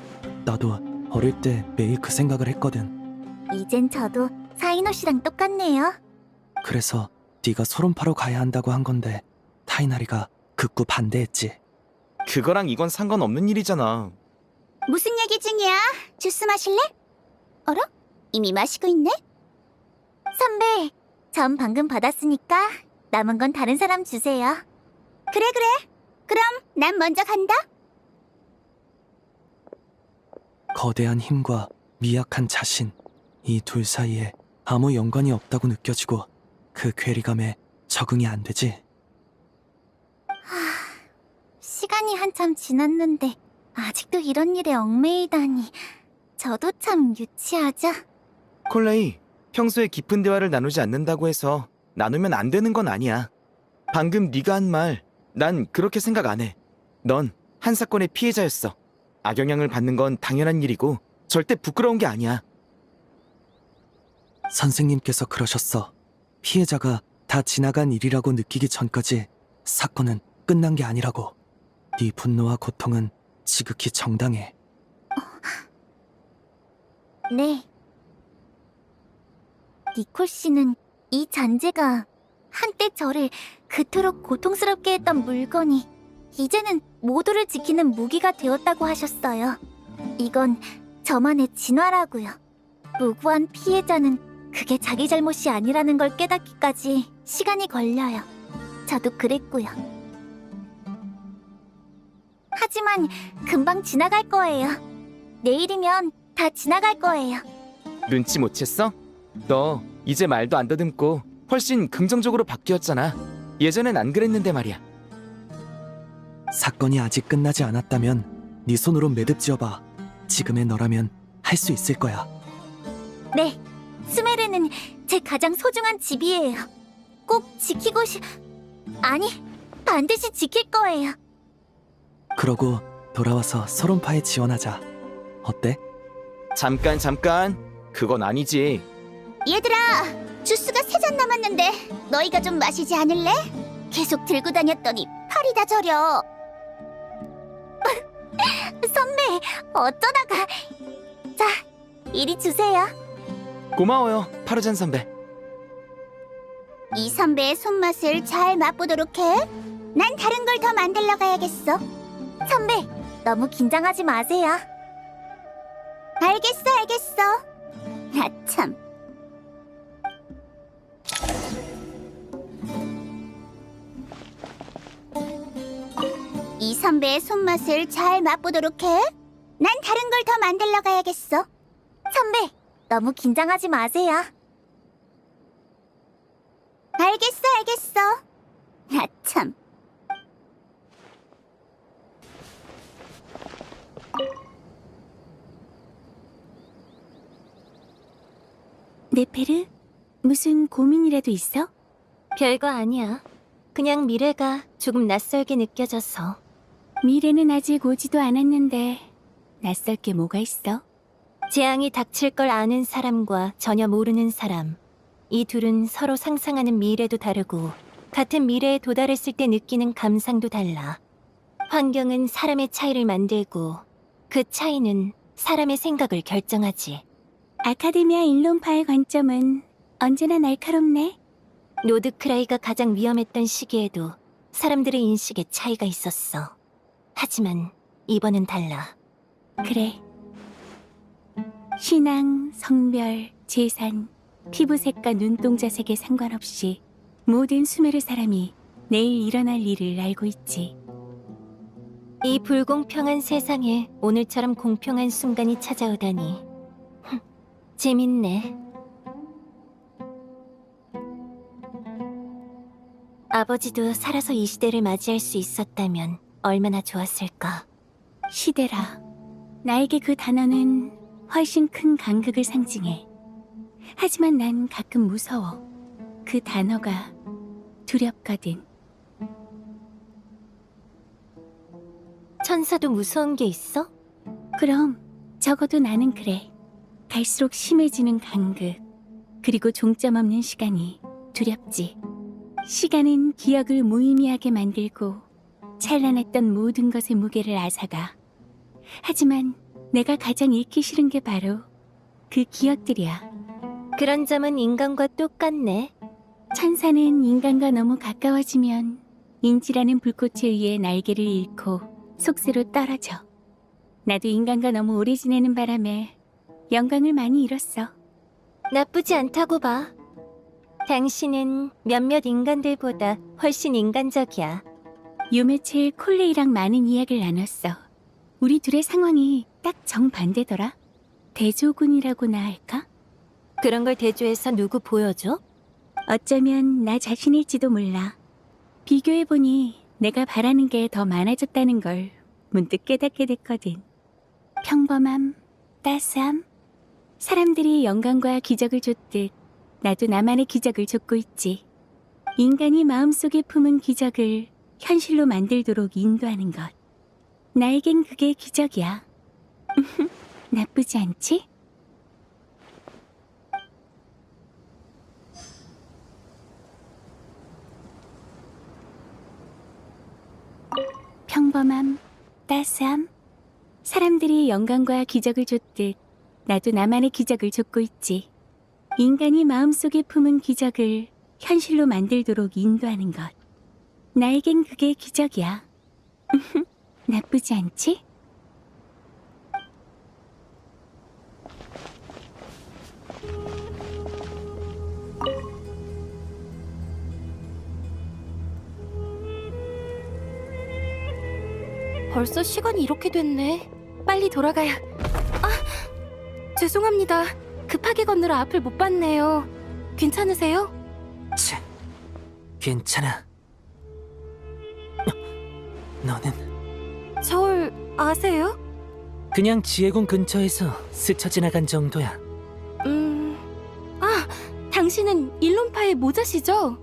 나도 어릴 때 매일 그 생각을 했거든. 이젠 저도 사이노 씨랑 똑같네요. 그래서 네가 소론파로 가야 한다고 한 건데 타이나리가 극구 반대했지. 그거랑 이건 상관없는 일이잖아. 무슨 얘기 중이야? 주스 마실래? 어라? 이미 마시고 있네? 선배, 전 방금 받았으니까 남은 건 다른 사람 주세요. 그래. 그럼 난 먼저 간다. 거대한 힘과 미약한 자신, 이 둘 사이에 아무 연관이 없다고 느껴지고 그 괴리감에 적응이 안 되지. 시간이 한참 지났는데 아직도 이런 일에 얽매이다니 저도 참 유치하죠? 콜레이, 평소에 깊은 대화를 나누지 않는다고 해서 나누면 안 되는 건 아니야. 방금 네가 한 말, 난 그렇게 생각 안 해. 넌 한 사건의 피해자였어. 악영향을 받는 건 당연한 일이고 절대 부끄러운 게 아니야. 선생님께서 그러셨어. 피해자가 다 지나간 일이라고 느끼기 전까지 사건은 끝난 게 아니라고. 네 분노와 고통은 지극히 정당해. 네. 니콜 씨는 이 잔재가 한때 저를 그토록 고통스럽게 했던 물건이 이제는 모두를 지키는 무기가 되었다고 하셨어요. 이건 저만의 진화라고요. 무고한 피해자는 그게 자기 잘못이 아니라는 걸 깨닫기까지 시간이 걸려요. 저도 그랬고요. 하지만 금방 지나갈 거예요. 내일이면 다 지나갈 거예요. 눈치 못 챘어? 너 이제 말도 안 더듬고 훨씬 긍정적으로 바뀌었잖아. 예전엔 안 그랬는데 말이야. 사건이 아직 끝나지 않았다면 네 손으로 매듭 지어봐. 지금의 너라면 할 수 있을 거야. 네, 스메르는 제 가장 소중한 집이에요. 꼭 지키고 아니, 반드시 지킬 거예요. 그러고 돌아와서 소론파에 지원하자. 어때? 잠깐. 그건 아니지. 얘들아, 주스가 3잔 남았는데 너희가 좀 마시지 않을래? 계속 들고 다녔더니 팔이 다 저려. 선배, 어쩌다가... 자, 이리 주세요. 고마워요, 파르잔 선배. 이 선배의 손맛을 잘 맛보도록 해. 난 다른 걸 더 만들러 가야겠어. 선배, 너무 긴장하지 마세요. 알겠어. 나 참. 이 선배의 손맛을 잘 맛보도록 해. 난 다른 걸 더 만들러 가야겠어. 선배, 너무 긴장하지 마세요. 알겠어. 나 참. 네페르, 무슨 고민이라도 있어? 별거 아니야. 그냥 미래가 조금 낯설게 느껴져서. 미래는 아직 오지도 않았는데 낯설 게 뭐가 있어? 재앙이 닥칠 걸 아는 사람과 전혀 모르는 사람. 이 둘은 서로 상상하는 미래도 다르고 같은 미래에 도달했을 때 느끼는 감상도 달라. 환경은 사람의 차이를 만들고 그 차이는 사람의 생각을 결정하지. 아카데미아 일론파의 관점은 언제나 날카롭네. 노드크라이가 가장 위험했던 시기에도 사람들의 인식에 차이가 있었어. 하지만 이번은 달라. 그래. 신앙, 성별, 재산, 피부색과 눈동자색에 상관없이 모든 수메르 사람이 내일 일어날 일을 알고 있지. 이 불공평한 세상에 오늘처럼 공평한 순간이 찾아오다니. 재밌네. 아버지도 살아서 이 시대를 맞이할 수 있었다면 얼마나 좋았을까. 시대라. 나에게 그 단어는 훨씬 큰 간극을 상징해. 하지만 난 가끔 무서워. 그 단어가 두렵거든. 천사도 무서운 게 있어? 그럼 적어도 나는 그래. 갈수록 심해지는 간극, 그리고 종점 없는 시간이 두렵지. 시간은 기억을 무의미하게 만들고 찬란했던 모든 것의 무게를 앗아가. 하지만 내가 가장 잃기 싫은 게 바로 그 기억들이야. 그런 점은 인간과 똑같네. 천사는 인간과 너무 가까워지면 인지라는 불꽃에 의해 날개를 잃고 속세로 떨어져. 나도 인간과 너무 오래 지내는 바람에 영광을 많이 잃었어. 나쁘지 않다고 봐. 당신은 몇몇 인간들보다 훨씬 인간적이야. 유메칠 콜레이랑 많은 이야기를 나눴어. 우리 둘의 상황이 딱 정반대더라. 대조군이라고나 할까? 그런 걸 대조해서 누구 보여줘? 어쩌면 나 자신일지도 몰라. 비교해보니 내가 바라는 게 더 많아졌다는 걸 문득 깨닫게 됐거든. 평범함, 따스함, 사람들이 영광과 기적을 줬듯 나도 나만의 기적을 줬고 있지. 인간이 마음속에 품은 기적을 현실로 만들도록 인도하는 것. 나에겐 그게 기적이야. 나쁘지 않지? 평범함, 따스함, 사람들이 영광과 기적을 줬듯 나도 나만의 기적을 줬고 있지. 인간이 마음속에 품은 기적을 현실로 만들도록 인도하는 것. 나에겐 그게 기적이야. 나쁘지 않지? 벌써 시간이 이렇게 됐네. 빨리 돌아가야. 죄송합니다. 급하게 건너러 앞을 못 봤네요. 괜찮으세요? 괜찮아. 너는 저울 아세요? 그냥 지혜궁 근처에서 스쳐 지나간 정도야. 당신은 일론파의 모자시죠?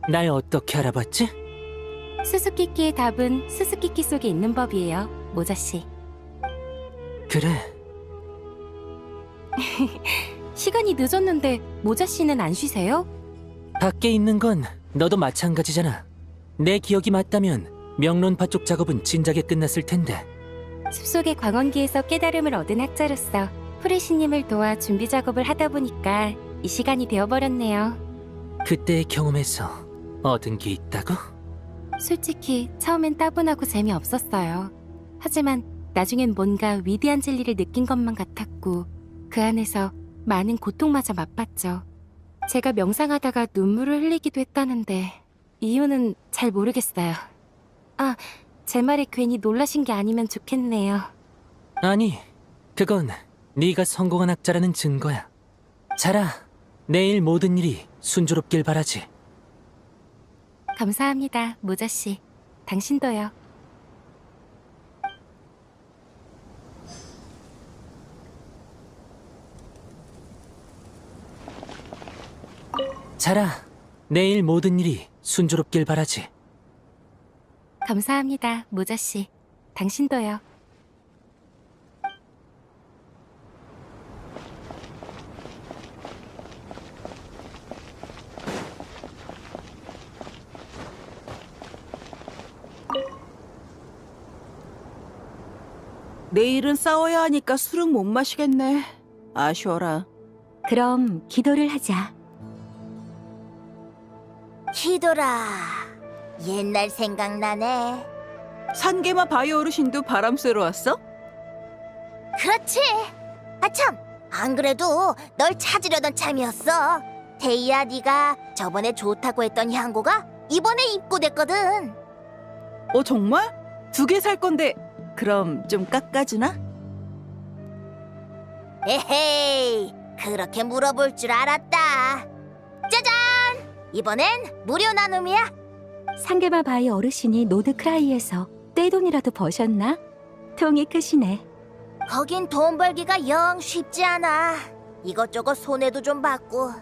날 어떻게 알아봤지? 수수께끼의 답은 수수께끼 속에 있는 법이에요, 모자씨. 그래. 시간이 늦었는데 모자씨는 안 쉬세요? 밖에 있는 건 너도 마찬가지잖아. 내 기억이 맞다면 명론파 쪽 작업은 진작에 끝났을 텐데. 숲속의 광원기에서 깨달음을 얻은 학자로서 프레시님을 도와 준비 작업을 하다 보니까 이 시간이 되어버렸네요. 그때의 경험에서 얻은 게 있다고? 솔직히 처음엔 따분하고 재미없었어요. 하지만 나중엔 뭔가 위대한 진리를 느낀 것만 같았고 그 안에서 많은 고통마저 맛봤죠. 제가 명상하다가 눈물을 흘리기도 했다는데 이유는 잘 모르겠어요. 아, 제 말에 괜히 놀라신 게 아니면 좋겠네요. 아니, 그건 네가 성공한 학자라는 증거야. 자라, 내일 모든 일이 순조롭길 바라지. 감사합니다, 모자씨. 당신도요. 자라, 내일 모든 일이 순조롭길 바라지. 감사합니다, 모자씨. 당신도요. 내일은 싸워야 하니까 술은 못 마시겠네. 아쉬워라. 그럼 기도를 하자. 기도라. 옛날 생각나네. 산개마 바위 어르신도 바람 쐬러 왔어? 그렇지. 아참, 안 그래도 널 찾으려던 참이었어. 데이야, 네가 저번에 좋다고 했던 향고가 이번에 입고됐거든. 정말? 2개 살 건데 그럼 좀 깎아주나? 에헤이, 그렇게 물어볼 줄 알았다. 짜잔! 이번엔 무료 나눔이야. 상계마 바위 어르신이 노드크라이에서 떼돈이라도 버셨나? 통이 크시네. 거긴 돈 벌기가 영 쉽지 않아. 이것저것 손해도 좀 받고.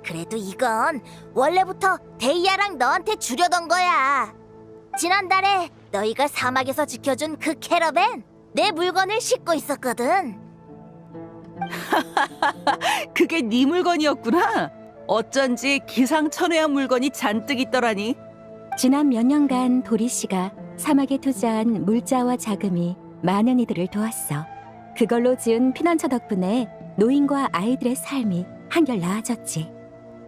그래도 이건 원래부터 데이야랑 너한테 주려던 거야. 지난달에 너희가 사막에서 지켜준 그 캐러밴, 내 물건을 싣고 있었거든. 그게 네 물건이었구나. 어쩐지 기상천외한 물건이 잔뜩 있더라니. 지난 몇 년간 도리 씨가 사막에 투자한 물자와 자금이 많은 이들을 도왔어. 그걸로 지은 피난처 덕분에 노인과 아이들의 삶이 한결 나아졌지.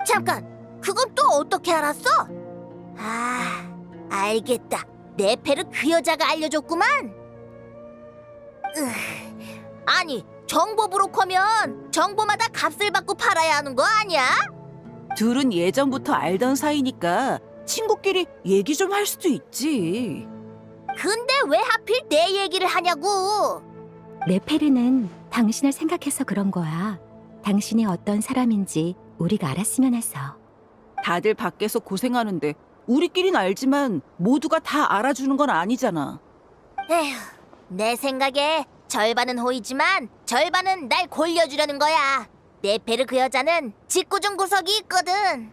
잠깐, 그건 또 어떻게 알았어? 아, 알겠다. 네페르 그 여자가 알려줬구만. 아니, 정보 브로커면 정보마다 값을 받고 팔아야 하는 거 아니야? 둘은 예전부터 알던 사이니까 친구끼리 얘기 좀 할 수도 있지. 근데 왜 하필 내 얘기를 하냐고. 네페르는 당신을 생각해서 그런 거야. 당신이 어떤 사람인지 우리가 알았으면 해서. 다들 밖에서 고생하는데 우리끼린 알지만 모두가 다 알아주는 건 아니잖아. 에휴, 내 생각에 절반은 호의지만 절반은 날 골려주려는 거야. 네페르 그 여자는 짓궂은 구석이 있거든.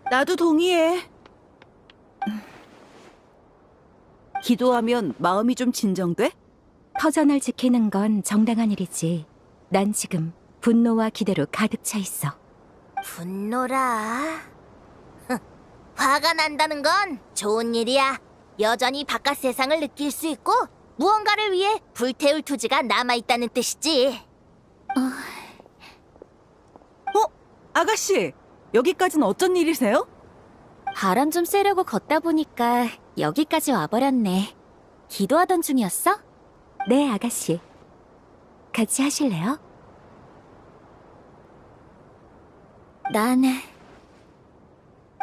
나도 동의해. 기도하면 마음이 좀 진정돼? 터전을 지키는 건 정당한 일이지. 난 지금 분노와 기대로 가득 차 있어. 분노라. 화가 난다는 건 좋은 일이야. 여전히 바깥 세상을 느낄 수 있고 무언가를 위해 불태울 투지가 남아있다는 뜻이지. 아가씨, 여기까진 어쩐 일이세요? 바람 좀 쐬려고 걷다 보니까 여기까지 와버렸네. 기도하던 중이었어? 네, 아가씨. 같이 하실래요? 나는...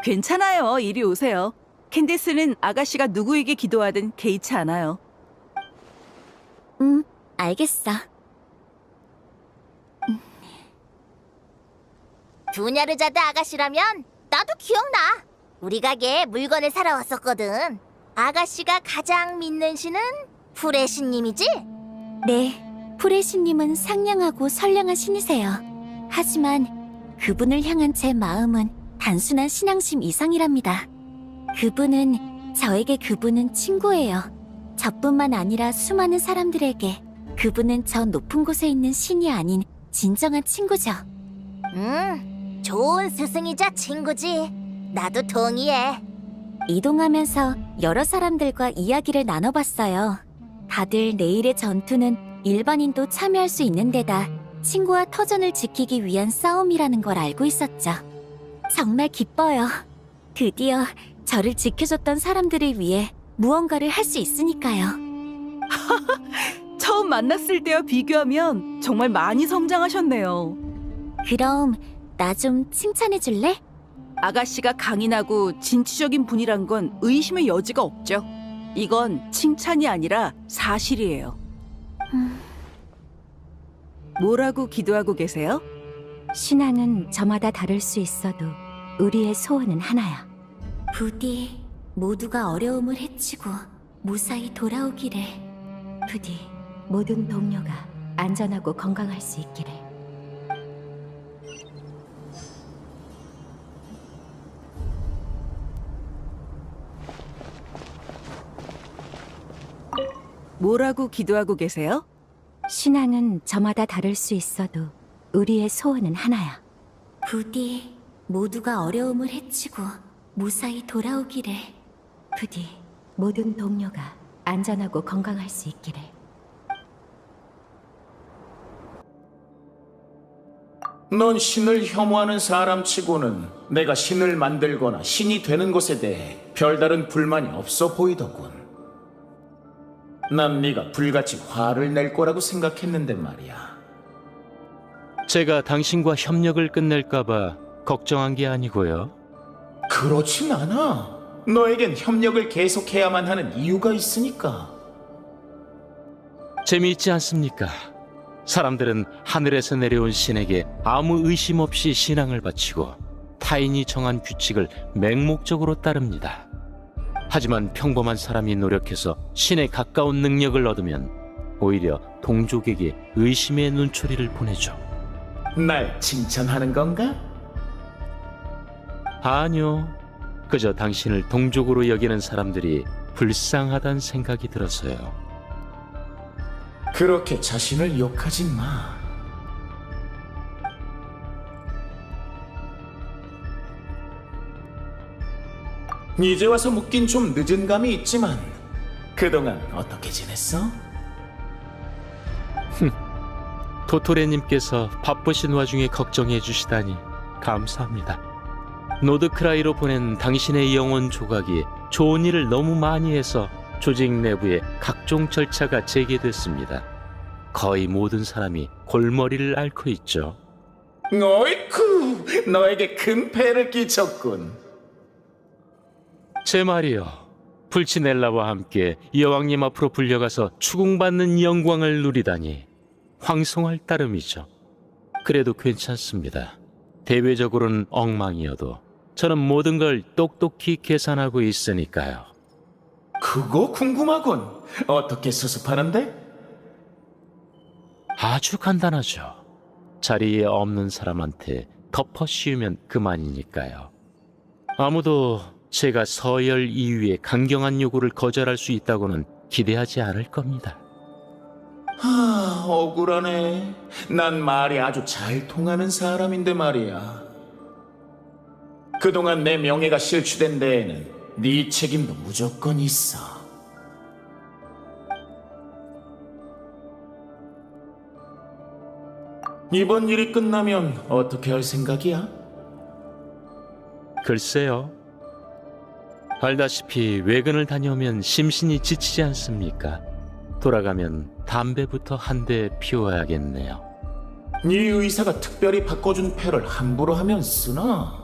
괜찮아요. 이리 오세요. 캔디스는 아가씨가 누구에게 기도하든 개의치 않아요. 알겠어. 두냐르자드 아가씨라면 나도 기억나. 우리 가게에 물건을 사러 왔었거든. 아가씨가 가장 믿는 신은 프레시님이지? 네, 프레시님은 상냥하고 선량한 신이세요. 하지만 그분을 향한 제 마음은 단순한 신앙심 이상이랍니다. 저에게 친구예요. 저뿐만 아니라 수많은 사람들에게 그분은 저 높은 곳에 있는 신이 아닌 진정한 친구죠. 좋은 스승이자 친구지. 나도 동의해. 이동하면서 여러 사람들과 이야기를 나눠봤어요. 다들 내일의 전투는 일반인도 참여할 수 있는 데다 친구와 터전을 지키기 위한 싸움이라는 걸 알고 있었죠. 정말 기뻐요. 드디어 저를 지켜줬던 사람들을 위해 무언가를 할 수 있으니까요. 처음 만났을 때와 비교하면 정말 많이 성장하셨네요. 그럼 나 좀 칭찬해 줄래? 아가씨가 강인하고 진취적인 분이란 건 의심의 여지가 없죠. 이건 칭찬이 아니라 사실이에요. 뭐라고 기도하고 계세요? 신앙은 저마다 다를 수 있어도 우리의 소원은 하나야. 부디 모두가 어려움을 헤치고 무사히 돌아오기를. 부디 모든 동료가 안전하고 건강할 수 있기를. 뭐라고 기도하고 계세요? 신앙은 저마다 다를 수 있어도 우리의 소원은 하나야. 부디 모두가 어려움을 헤치고 무사히 돌아오기를. 부디 모든 동료가 안전하고 건강할 수 있기를. 넌 신을 혐오하는 사람치고는 내가 신을 만들거나 신이 되는 것에 대해 별다른 불만이 없어 보이더군. 난 네가 불같이 화를 낼 거라고 생각했는데 말이야. 제가 당신과 협력을 끝낼까봐 걱정한 게 아니고요. 그렇진 않아. 너에겐 협력을 계속해야만 하는 이유가 있으니까. 재미있지 않습니까? 사람들은 하늘에서 내려온 신에게 아무 의심 없이 신앙을 바치고 타인이 정한 규칙을 맹목적으로 따릅니다. 하지만 평범한 사람이 노력해서 신에 가까운 능력을 얻으면 오히려 동족에게 의심의 눈초리를 보내죠. 날 칭찬하는 건가? 아니요. 그저 당신을 동족으로 여기는 사람들이 불쌍하단 생각이 들어서요. 그렇게 자신을 욕하지 마. 이제 와서 묻긴 좀 늦은 감이 있지만 그동안 어떻게 지냈어? 도토레님께서 바쁘신 와중에 걱정해 주시다니 감사합니다. 노드크라이로 보낸 당신의 영혼 조각이 좋은 일을 너무 많이 해서 조직 내부에 각종 절차가 재개됐습니다. 거의 모든 사람이 골머리를 앓고 있죠. 어이쿠, 너에게 큰 폐를 끼쳤군. 제 말이요. 불치넬라와 함께 여왕님 앞으로 불려가서 추궁받는 영광을 누리다니 황송할 따름이죠. 그래도 괜찮습니다. 대외적으로는 엉망이어도 저는 모든 걸 똑똑히 계산하고 있으니까요. 그거 궁금하군. 어떻게 수습하는데? 아주 간단하죠. 자리에 없는 사람한테 덮어 씌우면 그만이니까요. 아무도 제가 서열 2위의 강경한 요구를 거절할 수 있다고는 기대하지 않을 겁니다. 억울하네. 난 말이 아주 잘 통하는 사람인데 말이야. 그동안 내 명예가 실추된 데에는 네 책임도 무조건 있어. 이번 일이 끝나면 어떻게 할 생각이야? 글쎄요. 알다시피 외근을 다녀오면 심신이 지치지 않습니까? 돌아가면 담배부터 한 대 피워야겠네요. 네 의사가 특별히 바꿔준 패를 함부로 하면 쓰나?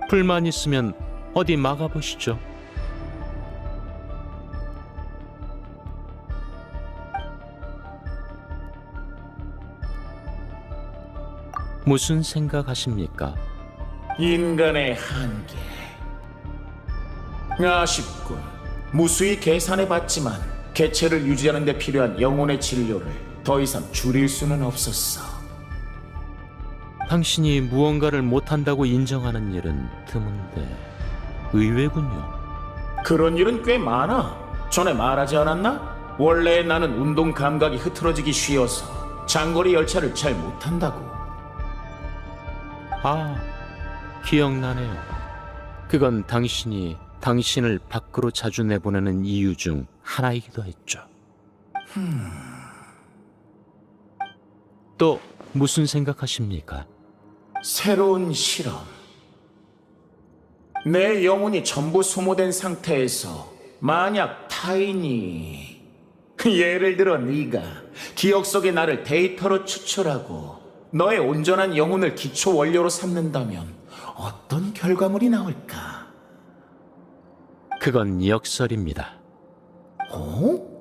불만 있으면 어디 막아보시죠. 무슨 생각하십니까? 인간의 한계. 아쉽군. 무수히 계산해봤지만 개체를 유지하는 데 필요한 영혼의 진료를 더 이상 줄일 수는 없었어. 당신이 무언가를 못한다고 인정하는 일은 드문데 의외군요. 그런 일은 꽤 많아. 전에 말하지 않았나? 원래 나는 운동 감각이 흐트러지기 쉬워서 장거리 열차를 잘 못한다고. 아, 기억나네요. 그건 당신이 당신을 밖으로 자주 내보내는 이유 중 하나이기도 했죠. 또 무슨 생각하십니까? 새로운 실험. 내 영혼이 전부 소모된 상태에서 만약 타인이, 예를 들어 네가 기억 속의 나를 데이터로 추출하고 너의 온전한 영혼을 기초 원료로 삼는다면 어떤 결과물이 나올까? 그건 역설입니다. 어?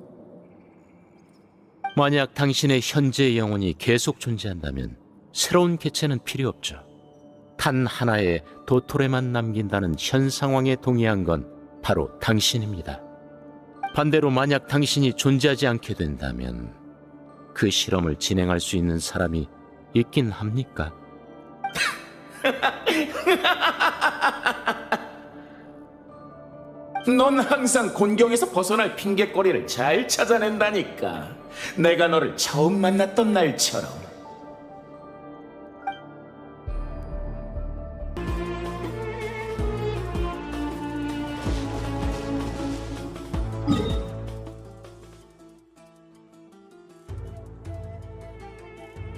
만약 당신의 현재의 영혼이 계속 존재한다면 새로운 개체는 필요 없죠. 단 하나의 도토레만 남긴다는 현 상황에 동의한 건 바로 당신입니다. 반대로 만약 당신이 존재하지 않게 된다면 그 실험을 진행할 수 있는 사람이 있긴 합니까? 넌 항상 곤경에서 벗어날 핑곗거리를 잘 찾아낸다니까. 내가 너를 처음 만났던 날처럼.